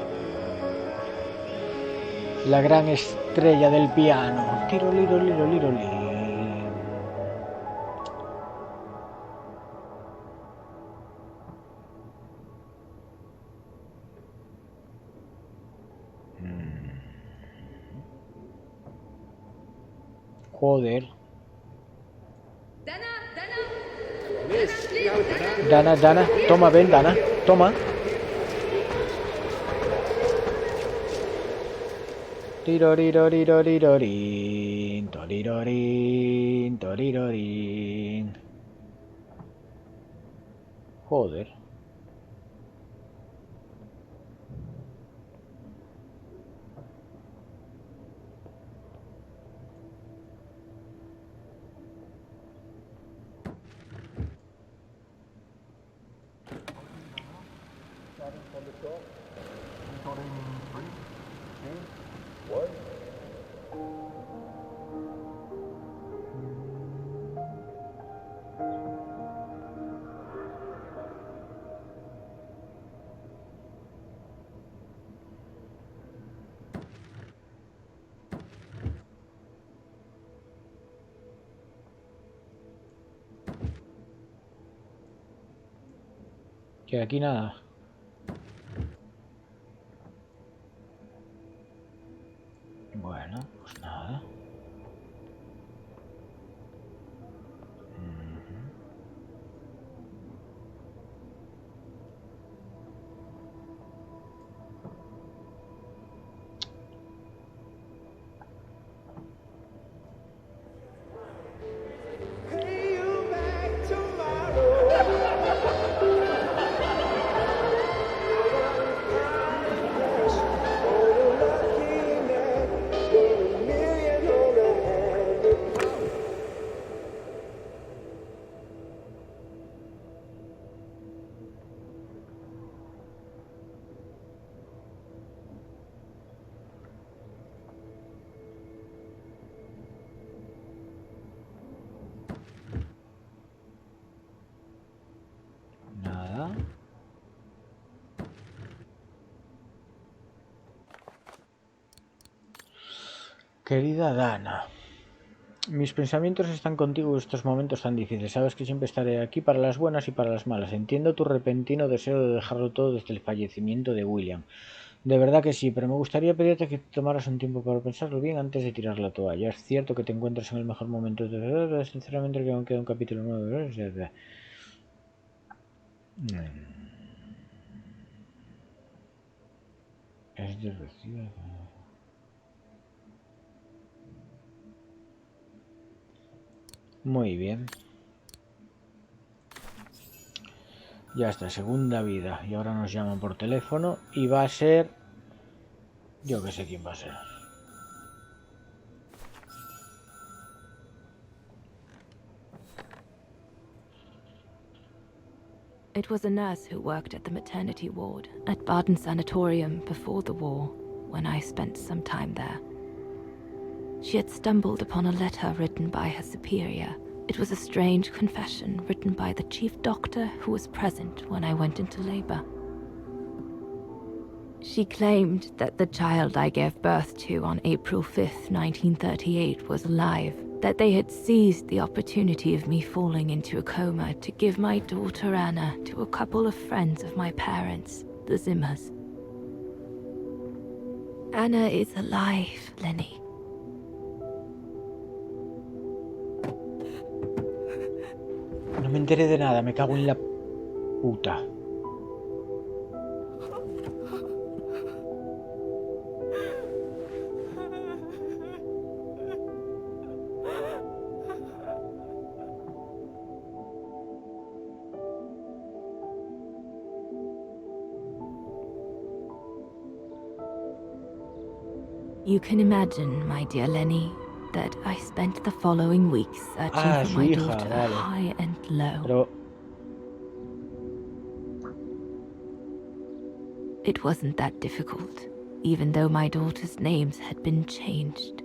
La gran estrella del piano. Tiro, liro, liro, liro, liro. Joder. Dana, toma, ven, Dana, toma. Tirorirorirorirorin, torirorin, torirorin. Joder. Que aquí nada. Bueno, pues nada. Querida Dana, mis pensamientos están contigo en estos momentos tan difíciles. Sabes que siempre estaré aquí para las buenas y para las malas. Entiendo tu repentino deseo de dejarlo todo desde el fallecimiento de William. De verdad que sí, pero me gustaría pedirte que tomaras un tiempo para pensarlo bien antes de tirar la toalla. Es cierto que te encuentras en el mejor momento de... Sinceramente creo que aún queda un capítulo nuevo. Es de recibo. Muy bien. Ya está, segunda vida. Y ahora nos llaman por teléfono. Y va a ser... Yo que sé quién va a ser. It was a nurse who worked at the maternity ward at Baden Sanatorium before the war, when I spent some time there. She had stumbled upon a letter written by her superior. It was a strange confession written by the chief doctor who was present when I went into labor. She claimed that the child I gave birth to on April 5th, 1938 was alive, that they had seized the opportunity of me falling into a coma to give my daughter Anna to a couple of friends of my parents, the Zimmers. Anna is alive, Lenny. No me enteré de nada, me cago en la puta. You can imagine, my dear Lenny, that I spent the following weeks searching for Su my hija, daughter vale. high and low. Pero... It wasn't that difficult, even though my daughter's names had been changed.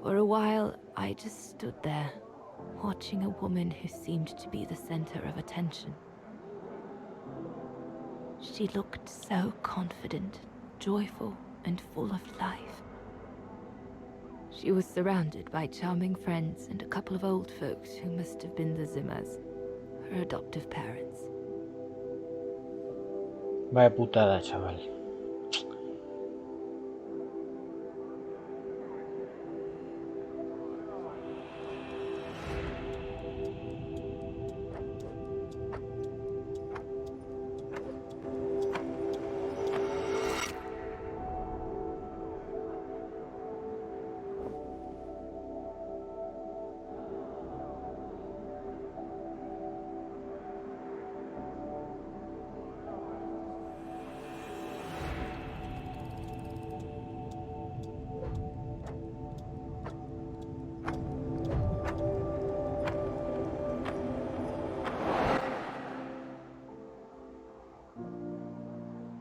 For a while, I just stood there, watching a woman who seemed to be the center of attention. She looked so confident, joyful, and full of life. She was surrounded by charming friends and a couple of old folks who must have been the Zimmers, her adoptive parents. Vaya putada, chaval.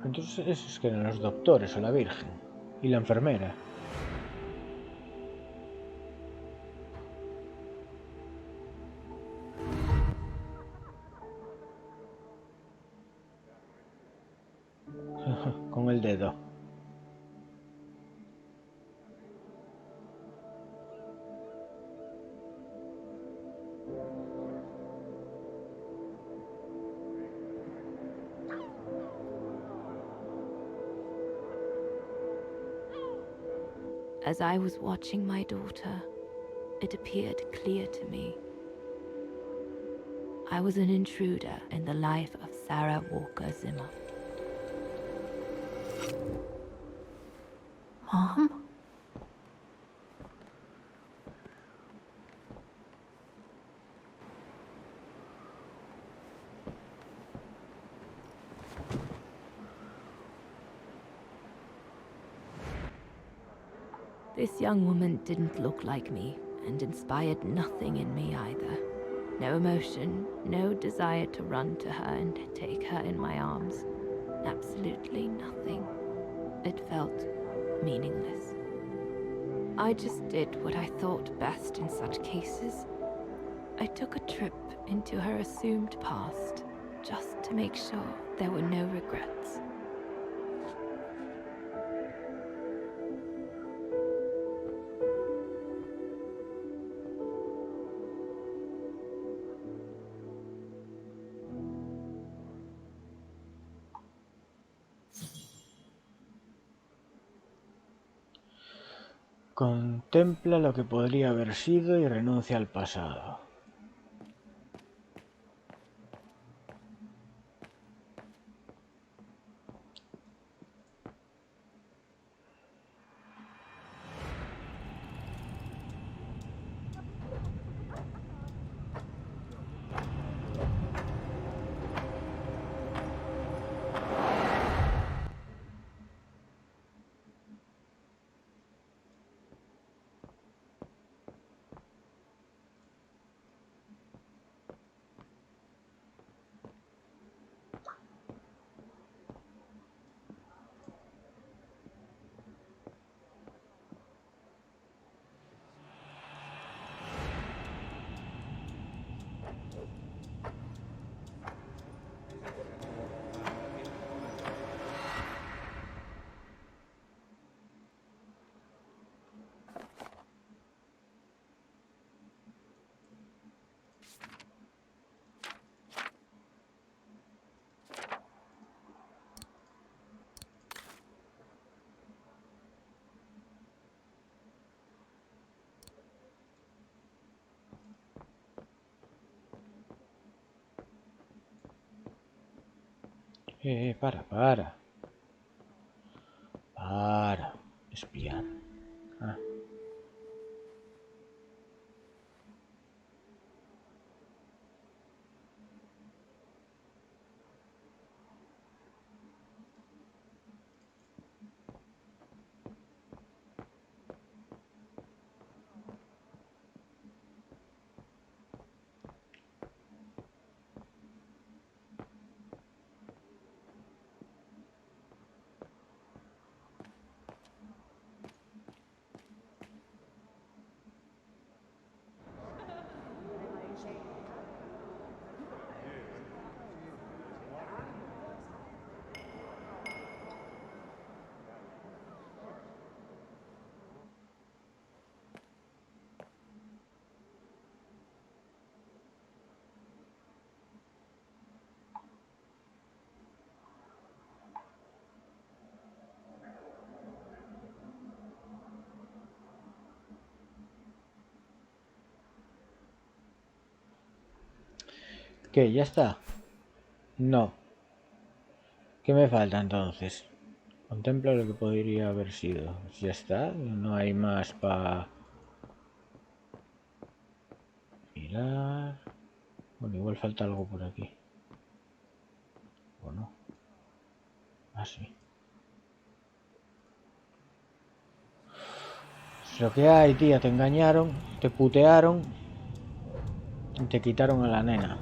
Entonces esos que eran los doctores o la Virgen y la enfermera. Con el dedo. As I was watching my daughter, it appeared clear to me. I was an intruder in the life of Sarah Walker Zimmer. Mom? This young woman didn't look like me, and inspired nothing in me either. No emotion, no desire to run to her and take her in my arms. Absolutely nothing. It felt meaningless. I just did what I thought best in such cases. I took a trip into her assumed past, just to make sure there were no regrets. Contempla lo que podría haber sido y renuncia al pasado. Para. Espiar. Ah. ¿Qué? ¿Ya está? No. ¿Qué me falta entonces? Contempla lo que podría haber sido. Ya está. No hay más para mirar. Bueno, igual falta algo por aquí. ¿O no? Ah, sí. Es lo que hay, tía. Te engañaron, te putearon y te quitaron a la nena.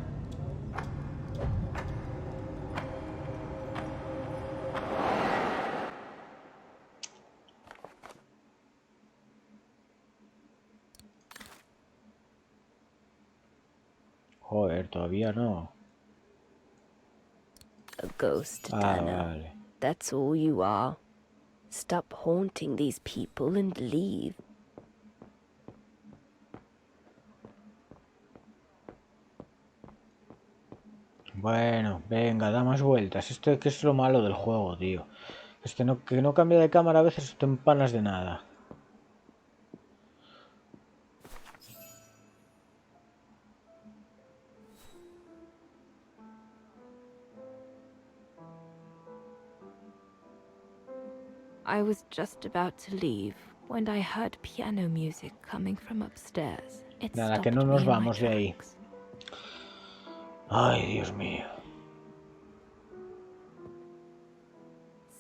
Joder, todavía no. A ghost, Ah, Dana. vale. That's all you are. Stop haunting these people and leave. Bueno, venga, da más vueltas. Esto que es lo malo del juego, tío. Que no cambia de cámara a veces te empanas de nada. I was just about to leave when I heard piano music coming from upstairs. It Nada, que stopped no me nos in my vamos de ahí. tracks. Ay, Dios mío.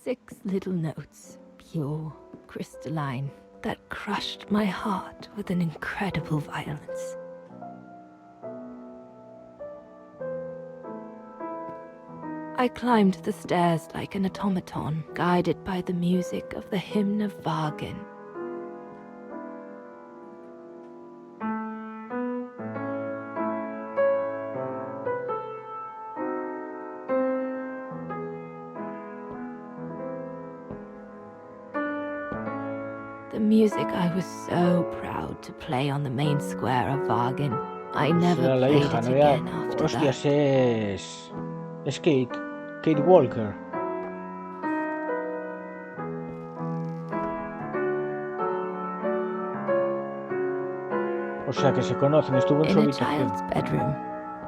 6 little notes, pure, crystalline, that crushed my heart with an incredible violence. I climbed the stairs like an automaton, guided by the music of the hymn of Wagen. The music I was so proud to play on the main square of Wagen. I never Será la played hija, it no había... again after Hostias, that. es Kate. Kate Walker. O sea que se conocen, estuvo en su In a habitación. child's bedroom,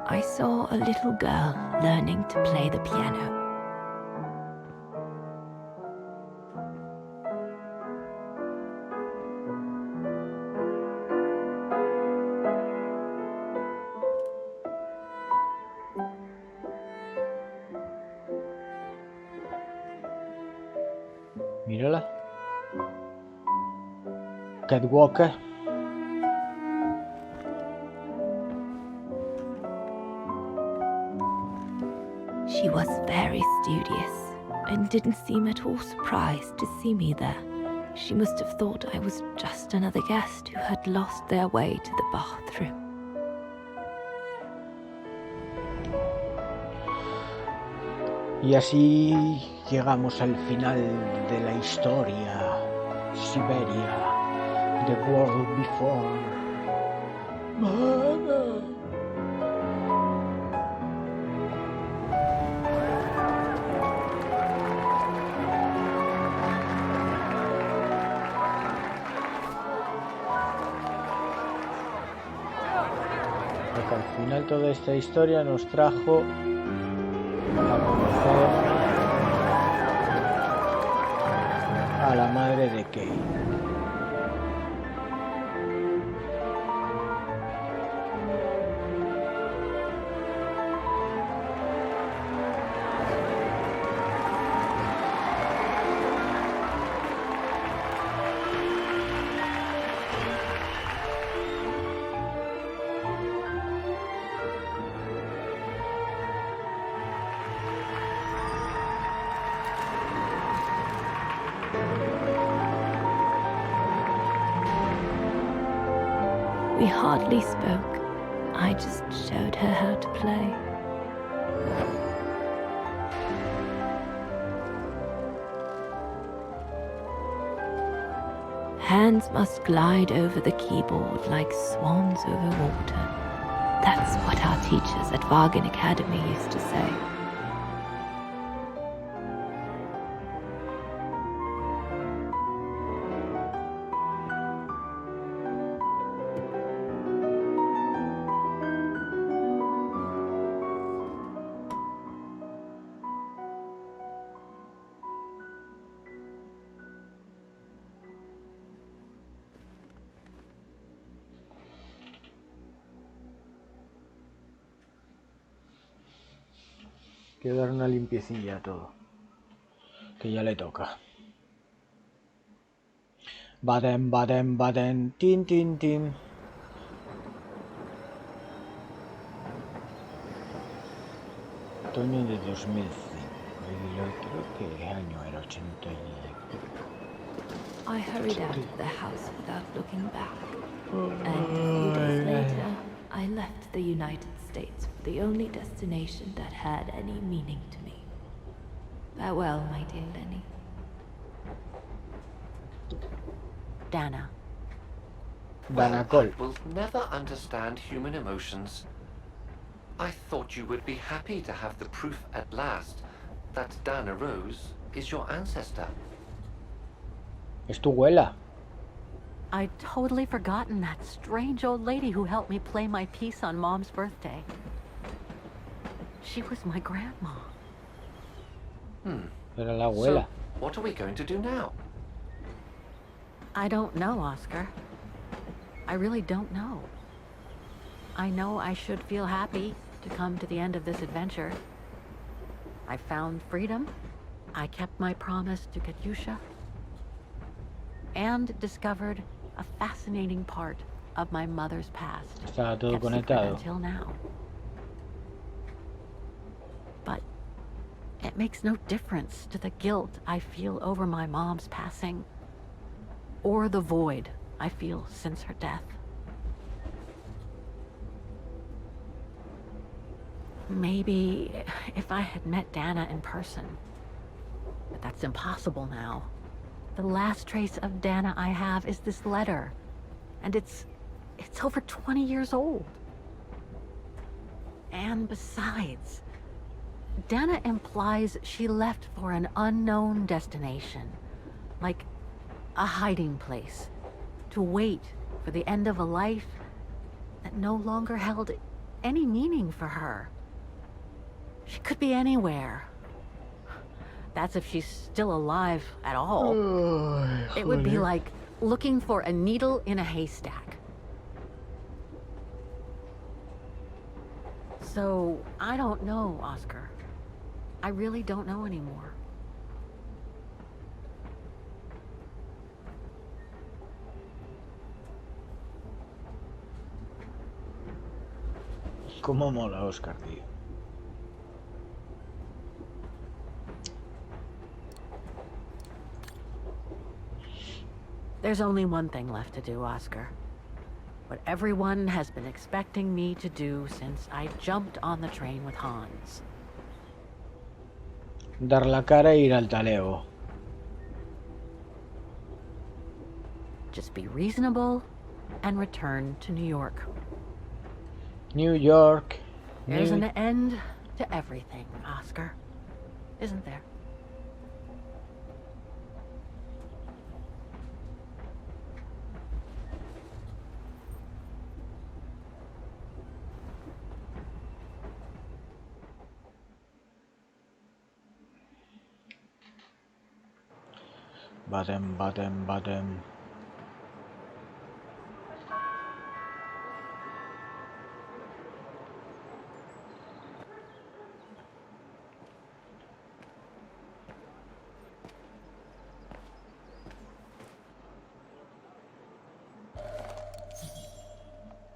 I saw a little girl learning to play the piano. Mírala. Cat Walker. She was very studious and didn't seem at all surprised to see me there. She must have thought I was just another guest who had lost their way to the bathroom. Y así llegamos al final de la historia. Syberia, The World Before. Porque al final toda esta historia nos trajo a conocer a la madre de Kate. We hardly spoke. I just showed her how to play. Hands must glide over the keyboard like swans over water. That's what our teachers at Wagen Academy used to say. Quiero dar una limpiecilla a todo. Que ya le toca. Baden, baden, baden. Tin, tin, tin. Otoño de 2005. Y yo creo que el año era 80 y... I hurried out of the house without looking back. And a few days later, I left the United States for the only destination that had any meaning to me. Farewell, my dear Lenny. Dana. Well, Cole. I will never understand human emotions. I thought you would be happy to have the proof at last that Dana Rose is your ancestor. Es tu abuela. I'd totally forgotten that strange old lady who helped me play my piece on Mom's birthday. She was my grandma. Era la abuela. So, what are we going to do now? I don't know, Oscar. I really don't know. I know I should feel happy to come to the end of this adventure. I found freedom. I kept my promise to Katyusha. And discovered a fascinating part of my mother's past. Estaba todo kept secret conectado. until now. But it makes no difference to the guilt I feel over my mom's passing, or the void I feel since her death. Maybe if I had met Dana in person, but that's impossible now. The last trace of Dana I have is this letter, and it's over 20 years old. And besides, Dana implies she left for an unknown destination, like a hiding place, to wait for the end of a life that no longer held any meaning for her. She could be anywhere. That's if she's still alive at all. It would be like looking for a needle in a haystack. So, I don't know, Oscar. I really don't know anymore. Cómo mola Oscar, tío. There's only one thing left to do, Oscar. What everyone has been expecting me to do since I jumped on the train with Hans. Dar la cara e ir al talego. Just be reasonable and return to New York. New York. There's an end to everything, Oscar. Isn't there? Button.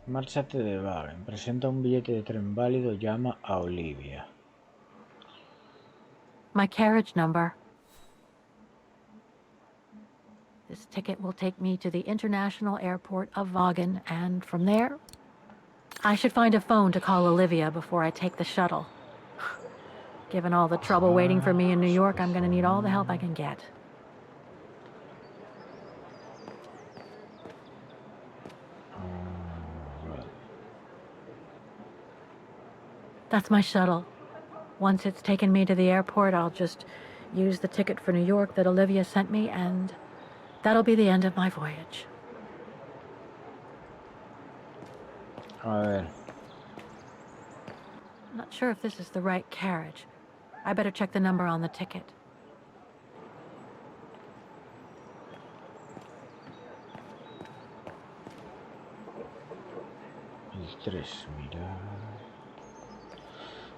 Márchate de Wagen. Presenta un billete de tren válido. Llama a Olivia. My carriage number. This ticket will take me to the international airport of Wagen, and from there, I should find a phone to call Olivia before I take the shuttle. Given all the trouble waiting for me in New York, I'm gonna need all the help I can get. That's my shuttle. Once it's taken me to the airport, I'll just use the ticket for New York that Olivia sent me, and that'll be the end of my voyage. A ver. I'm not sure if this is the right carriage. I better check the number on the ticket. El 3, mirar.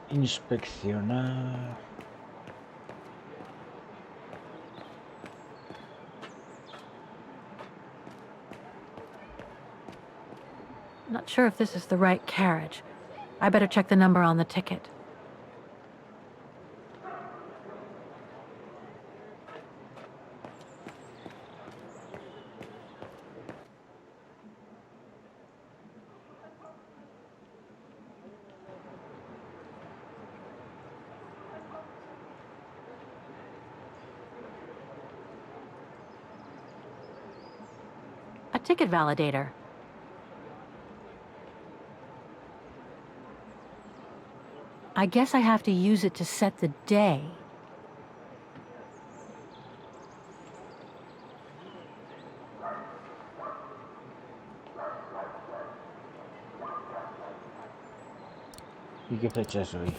Inspeccionar. I'm not sure if this is the right carriage. I better check the number on the ticket. A ticket validator. I guess I have to use it to set the day. ¿Y qué fecha es hoy?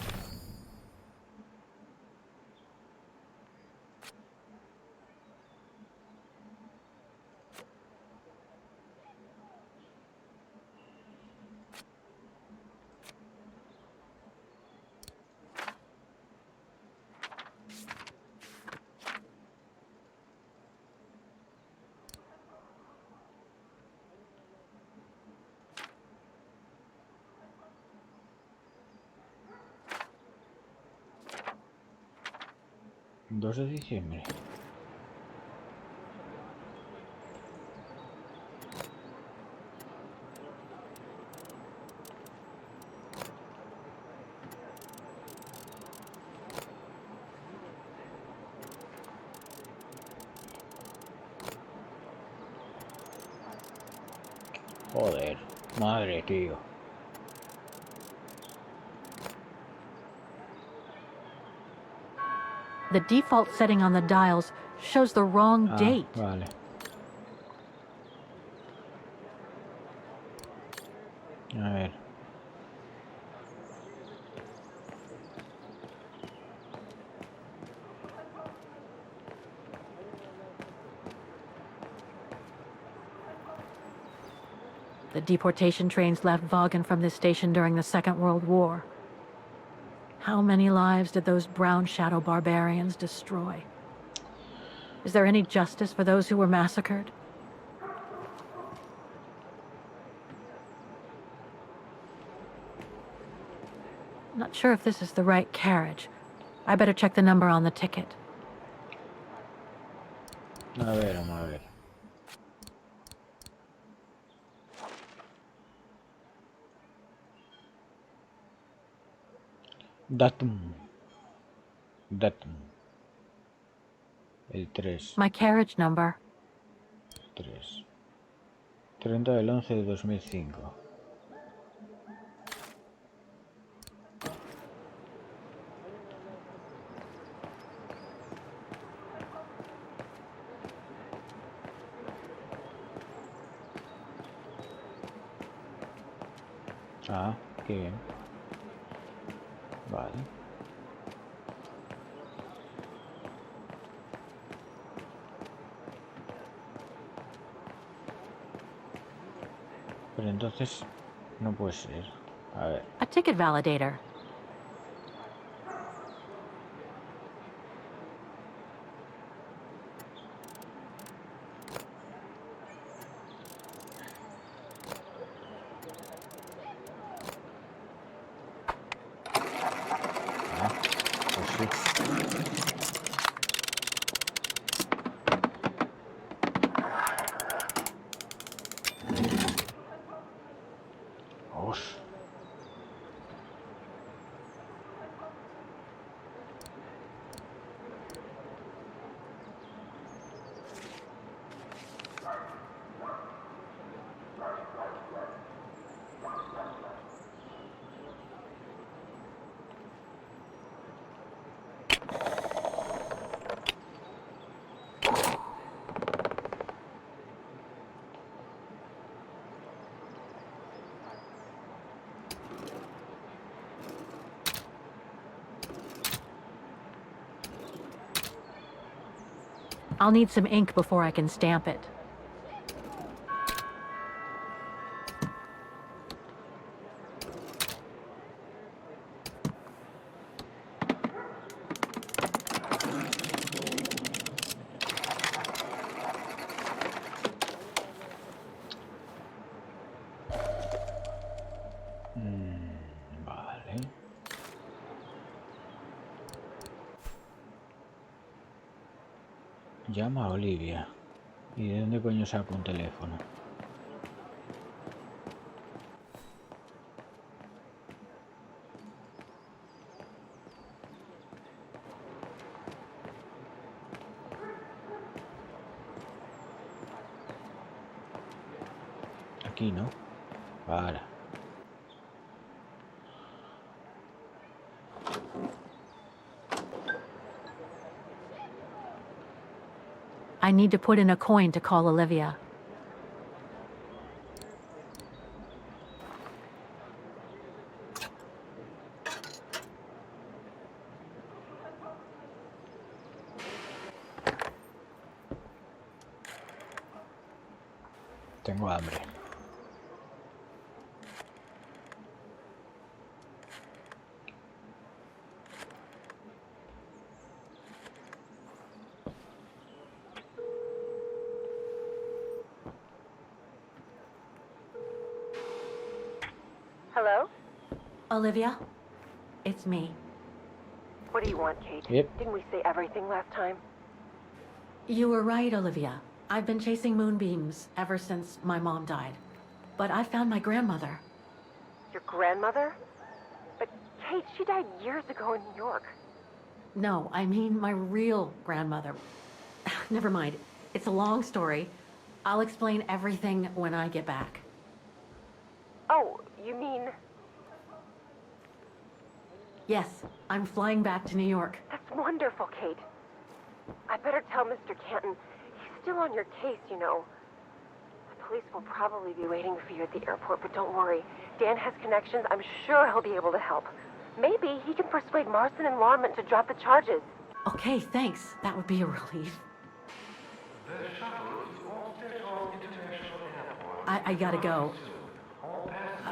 2 de diciembre. Joder, madre, tío. The default setting on the dials shows the wrong date. Vale. A ver. The deportation trains left Vaughan from this station during the Second World War. How many lives did those brown shadow barbarians destroy? Is there any justice for those who were massacred? I'm not sure if this is the right carriage. I better check the number on the ticket. A ver, vamos a ver. Datum. El 3. My carriage number. 3. 30 del 11 de 2005. Ah, qué bien. Vale. Pero entonces no puede ser. A ver. A ticket validator. I'll need some ink before I can stamp it. Vale. Llama a Olivia. ¿Y de dónde coño saco un teléfono? Aquí, ¿no? Para. I need to put in a coin to call Olivia. Tengo hambre. Hello? Olivia? It's me. What do you want, Kate? Yep. Didn't we say everything last time? You were right, Olivia. I've been chasing moonbeams ever since my mom died. But I found my grandmother. Your grandmother? But Kate, she died years ago in New York. No, I mean my real grandmother. Never mind. It's a long story. I'll explain everything when I get back. Oh, you mean... Yes, I'm flying back to New York. That's wonderful, Kate. I better tell Mr. Canton. He's still on your case, you know. The police will probably be waiting for you at the airport, but don't worry. Dan has connections. I'm sure he'll be able to help. Maybe he can persuade Marston and Lorman to drop the charges. Okay, thanks. That would be a relief. I gotta go.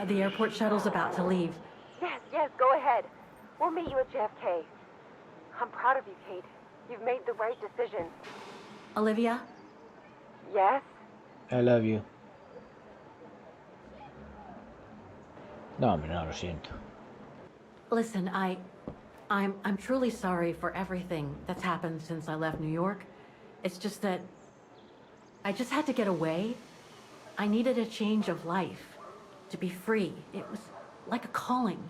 The airport shuttle's about to leave. Yes, go ahead. We'll meet you at JFK. I'm proud of you, Kate. You've made the right decision. Olivia? Yes? I love you. No, hombre, no, lo siento. Listen, I'm truly sorry for everything that's happened since I left New York. It's just that I just had to get away. I needed a change of life, to be free. It was like a calling.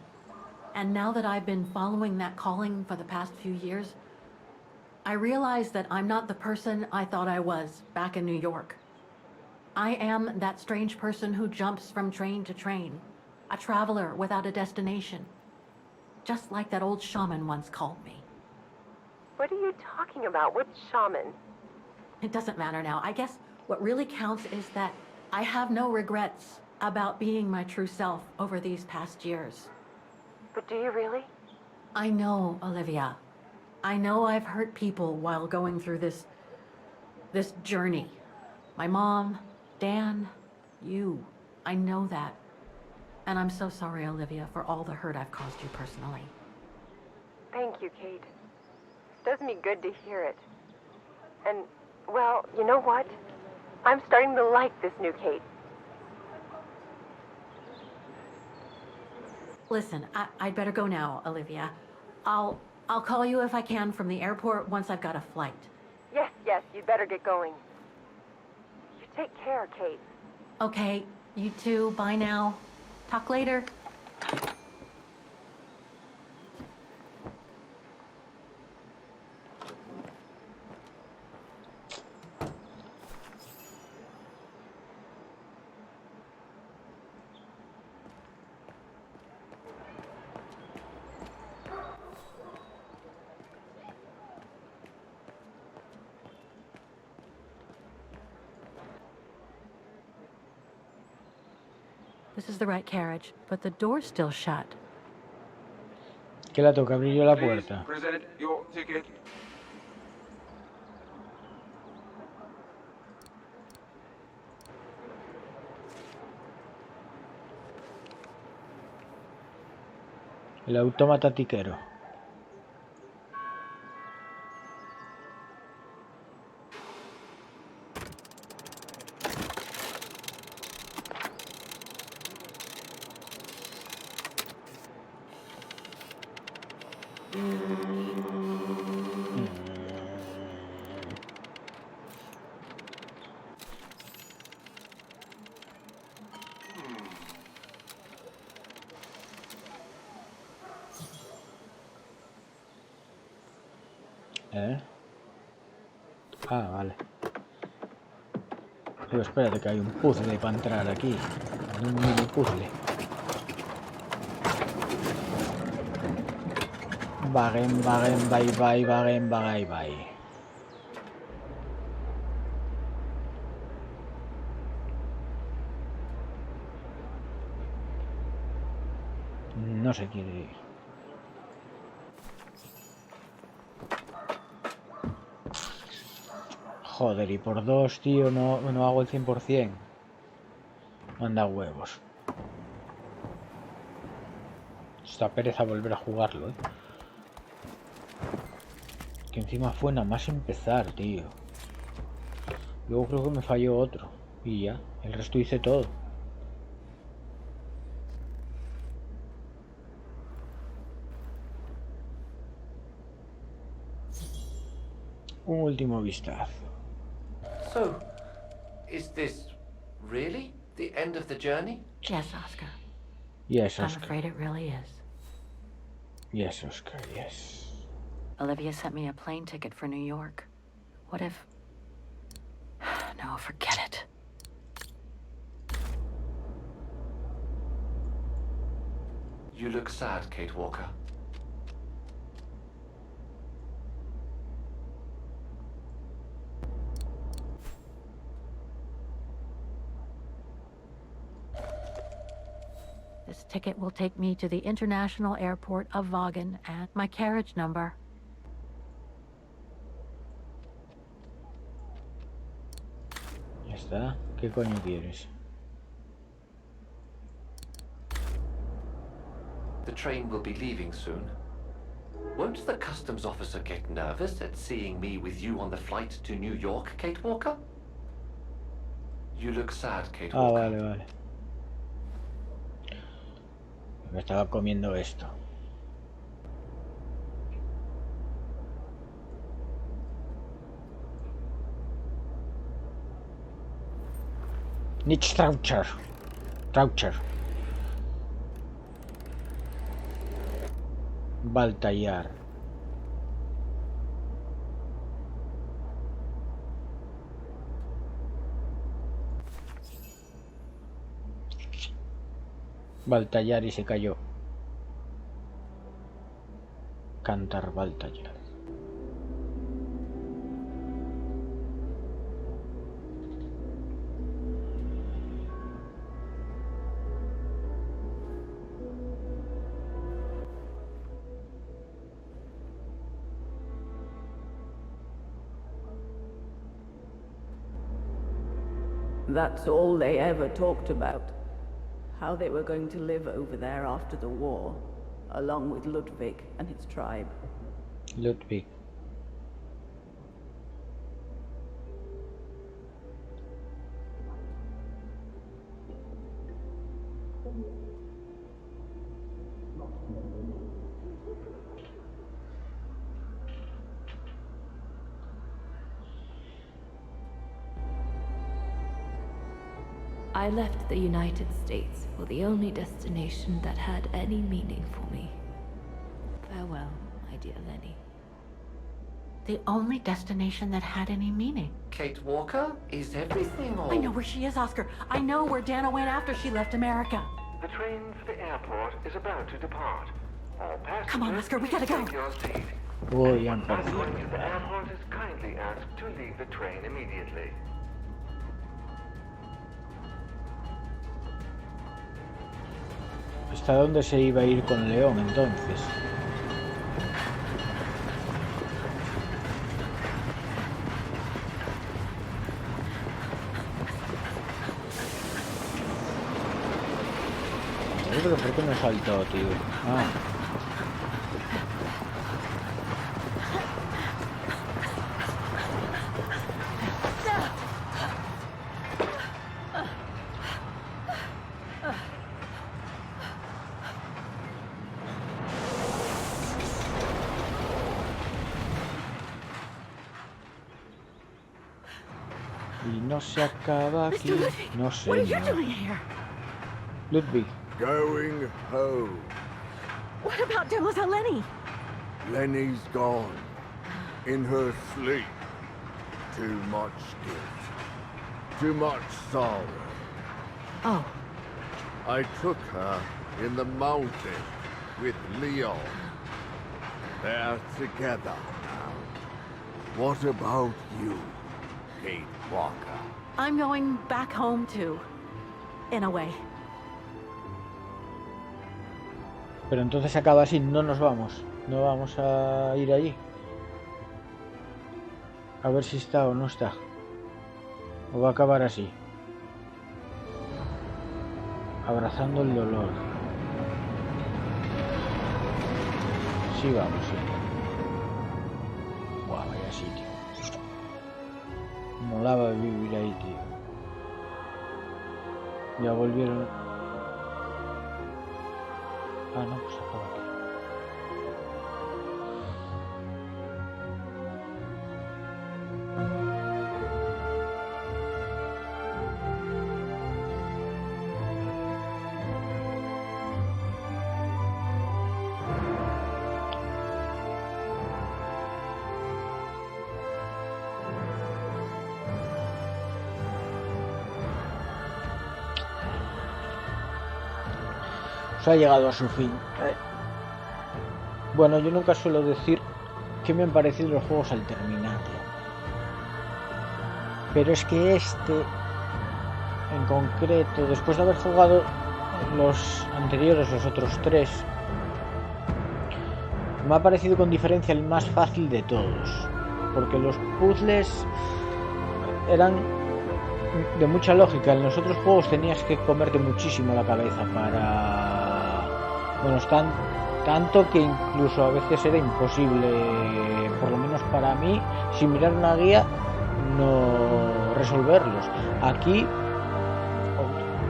And now that I've been following that calling for the past few years, I realize that I'm not the person I thought I was back in New York. I am that strange person who jumps from train to train, a traveler without a destination. Just like that old shaman once called me. What are you talking about? Which shaman? It doesn't matter now. I guess what really counts is that I have no regrets about being my true self over these past years. But do you really? I know, Olivia. I know I've hurt people while going through this journey. My mom, Dan, you. I know that. And I'm so sorry, Olivia, for all the hurt I've caused you personally. Thank you, Kate. It does me good to hear it. And, well, you know what? I'm starting to like this new Kate. Listen, I'd better go now, Olivia. I'll call you if I can from the airport once I've got a flight. Yes, you'd better get going. You take care, Kate. Okay, you too. Bye now. Talk later. This is the right carriage, but the door's still shut. ¿Qué la toca? Abrir yo la puerta. Present your ticket. El autómata tiquero. Ah, vale. Digo, espérate que hay un puzzle para entrar aquí. Un mini puzzle. Baguen, bye, bye, baguen, bye. No se quiere ir. Joder, y por dos, tío, no hago el 100%. Manda huevos. Esta pereza volver a jugarlo, Que encima fue nada más empezar, tío. Luego creo que me falló otro. Y ya, el resto hice todo. Un último vistazo. So, is this really the end of the journey? Yes, Oscar. Yes, I'm Oscar. afraid it really is. Yes, Oscar, yes. Olivia sent me a plane ticket for New York. What if... No, forget it. You look sad, Kate Walker. This ticket will take me to the international airport of Vaughan and my carriage number. Ya está. ¿Qué coño quieres? The train will be leaving soon. Won't the customs officer get nervous at seeing me with you on the flight to New York, Kate Walker? You look sad, Kate Ah, Walker. vale, vale. Me estaba comiendo esto. Nicht Traucher. Traucher. Baltallar. Baltallar y se cayó. Cantar Baltallar. That's all they ever talked about. How they were going to live over there after the war, along with Ludwig and his tribe. Ludwig. I left the United States for the only destination that had any meaning for me. Farewell, my dear Lenny. The only destination that had any meaning. Kate Walker, is everything all... I know where she is, Oscar. I know where Dana went after she left America. The train for the airport is about to depart. All passengers, Come on, Oscar, we gotta go. take your seat. Uy, ya Not empezó. going to the airport is kindly asked to leave the train immediately. ¿Hasta dónde se iba a ir con León entonces? Pero ¿por qué no saltó, tío? Ah. Y no se acaba aquí. No sé. What are you No. doing here? Ludwig. Going home. What about Demoiselle Lenny? Lenny's gone. In her sleep. Too much guilt. Too much sorrow. Oh, I took her in the mountain with Leon. They're together now. What about you, Kate Walker? I'm going back home too. In a way. Pero entonces acaba así, no nos vamos. No vamos a ir allí. A ver si está o no está. O va a acabar así. Abrazando el dolor. Sí, vamos, sí. Guau, vaya sitio. Molaba vivir ahí, tío. Ya volvieron. Ah, no, pues acaba aquí. Se ha llegado a su fin. Bueno, yo nunca suelo decir qué me han parecido los juegos al terminarlo, pero es que este en concreto, después de haber jugado los anteriores, los otros 3, me ha parecido con diferencia el más fácil de todos, porque los puzzles eran de mucha lógica. En los otros juegos tenías que comerte muchísimo la cabeza para... Bueno, tanto que incluso a veces era imposible, por lo menos para mí, sin mirar una guía, no resolverlos. Aquí,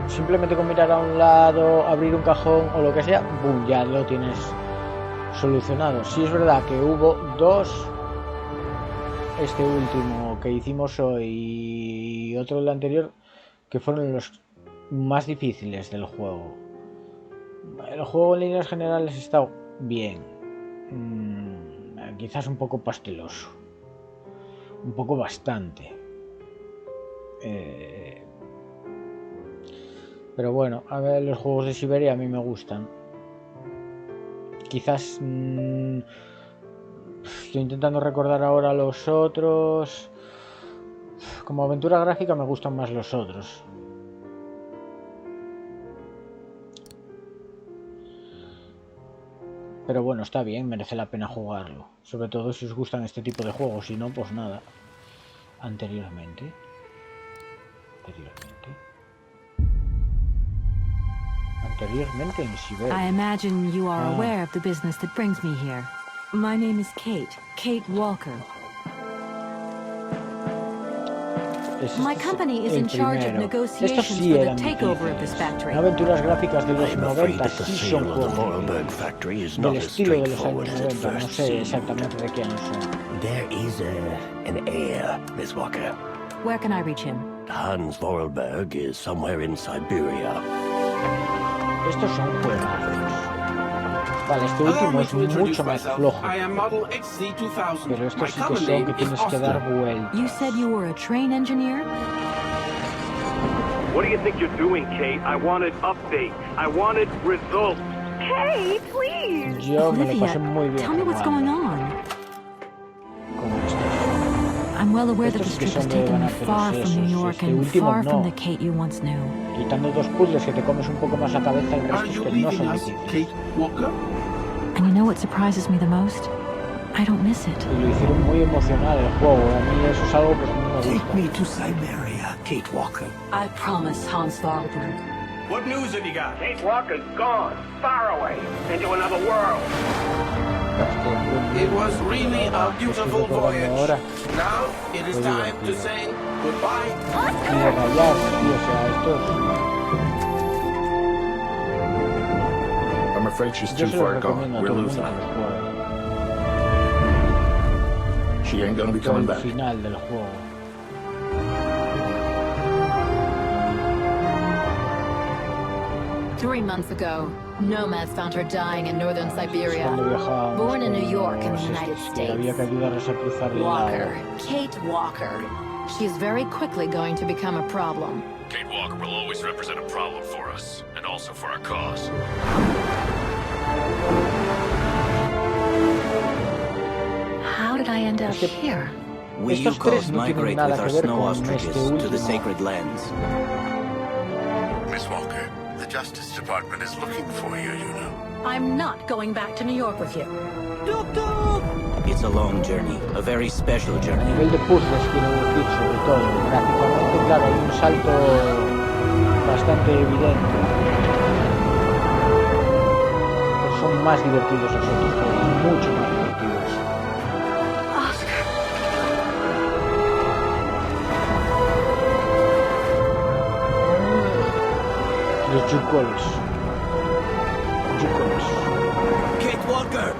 simplemente con mirar a un lado, abrir un cajón o lo que sea, ¡boom!, ya lo tienes solucionado. Sí es verdad que hubo 2, este último que hicimos hoy y otro del anterior, que fueron los más difíciles del juego. El juego en líneas generales está bien, quizás un poco pasteloso, un poco bastante, pero bueno, a ver, los juegos de Syberia a mí me gustan. Quizás estoy intentando recordar ahora los otros. Como aventura gráfica me gustan más los otros. Pero bueno, está bien, merece la pena jugarlo. Sobre todo si os gustan este tipo de juegos. Si no, pues nada. Anteriormente en Syberia. I imagine you are aware of the business that brings me here. My name is Kate Walker. My company is in charge of negotiations for the takeover of this factory. Aventuras gráficas de los 90 sí son juegos del estilo de los años 90, no sé exactamente de qué año son. There is an heir, Miss Walker. Where can I reach him? Hans Vorarlberg is somewhere in Syberia. Estos son juegazos. Vale, este último es mucho más flojo. Pero estos sí que son que tienes que dar vueltas. You said you were a train engineer? What do you think you're doing, Kate? I wanted update. I wanted results. Kate, please. Yo me lo pasé muy bien. Tell me what's going on. I'm well aware that this trip has taken me far from New York and far from the Kate you once knew. Quitando 2 puzzles que te comes un poco más la cabeza, el resto es que no son difíciles. And you know what surprises me the most? I don't miss it. Y lo hicieron muy emocional el juego. A mí eso es algo que no me gusta. Take me to Syberia, Kate Walker. I promise, Hans Vorarlberg. What news have you got? Kate Walker's gone, far away, into another world. It was really a beautiful voyage. Now it is time to say goodbye. I'm afraid she's too far gone. We're losing her. She ain't gonna be coming back. Final del juego. Three months ago, nomads found her dying in northern Siberia. Born in New York in the United States. Walker. Kate Walker. She's very quickly going to become a problem. Kate Walker will always represent a problem for us, and also for our cause. How did I end up here? We Yukos migrate with our snow ostriches to the sacred lands. Miss Walker, the Justice Department is looking for you, you know. I'm not going back to New York with you. It's a long journey, a very special journey. A nivel de puzzles quiero decir, sobre todo, gráficamente, claro, hay un salto bastante evidente. Pero son más divertidos los otros juegos, mucho más divertidos. Los Jukols. Kate Walker!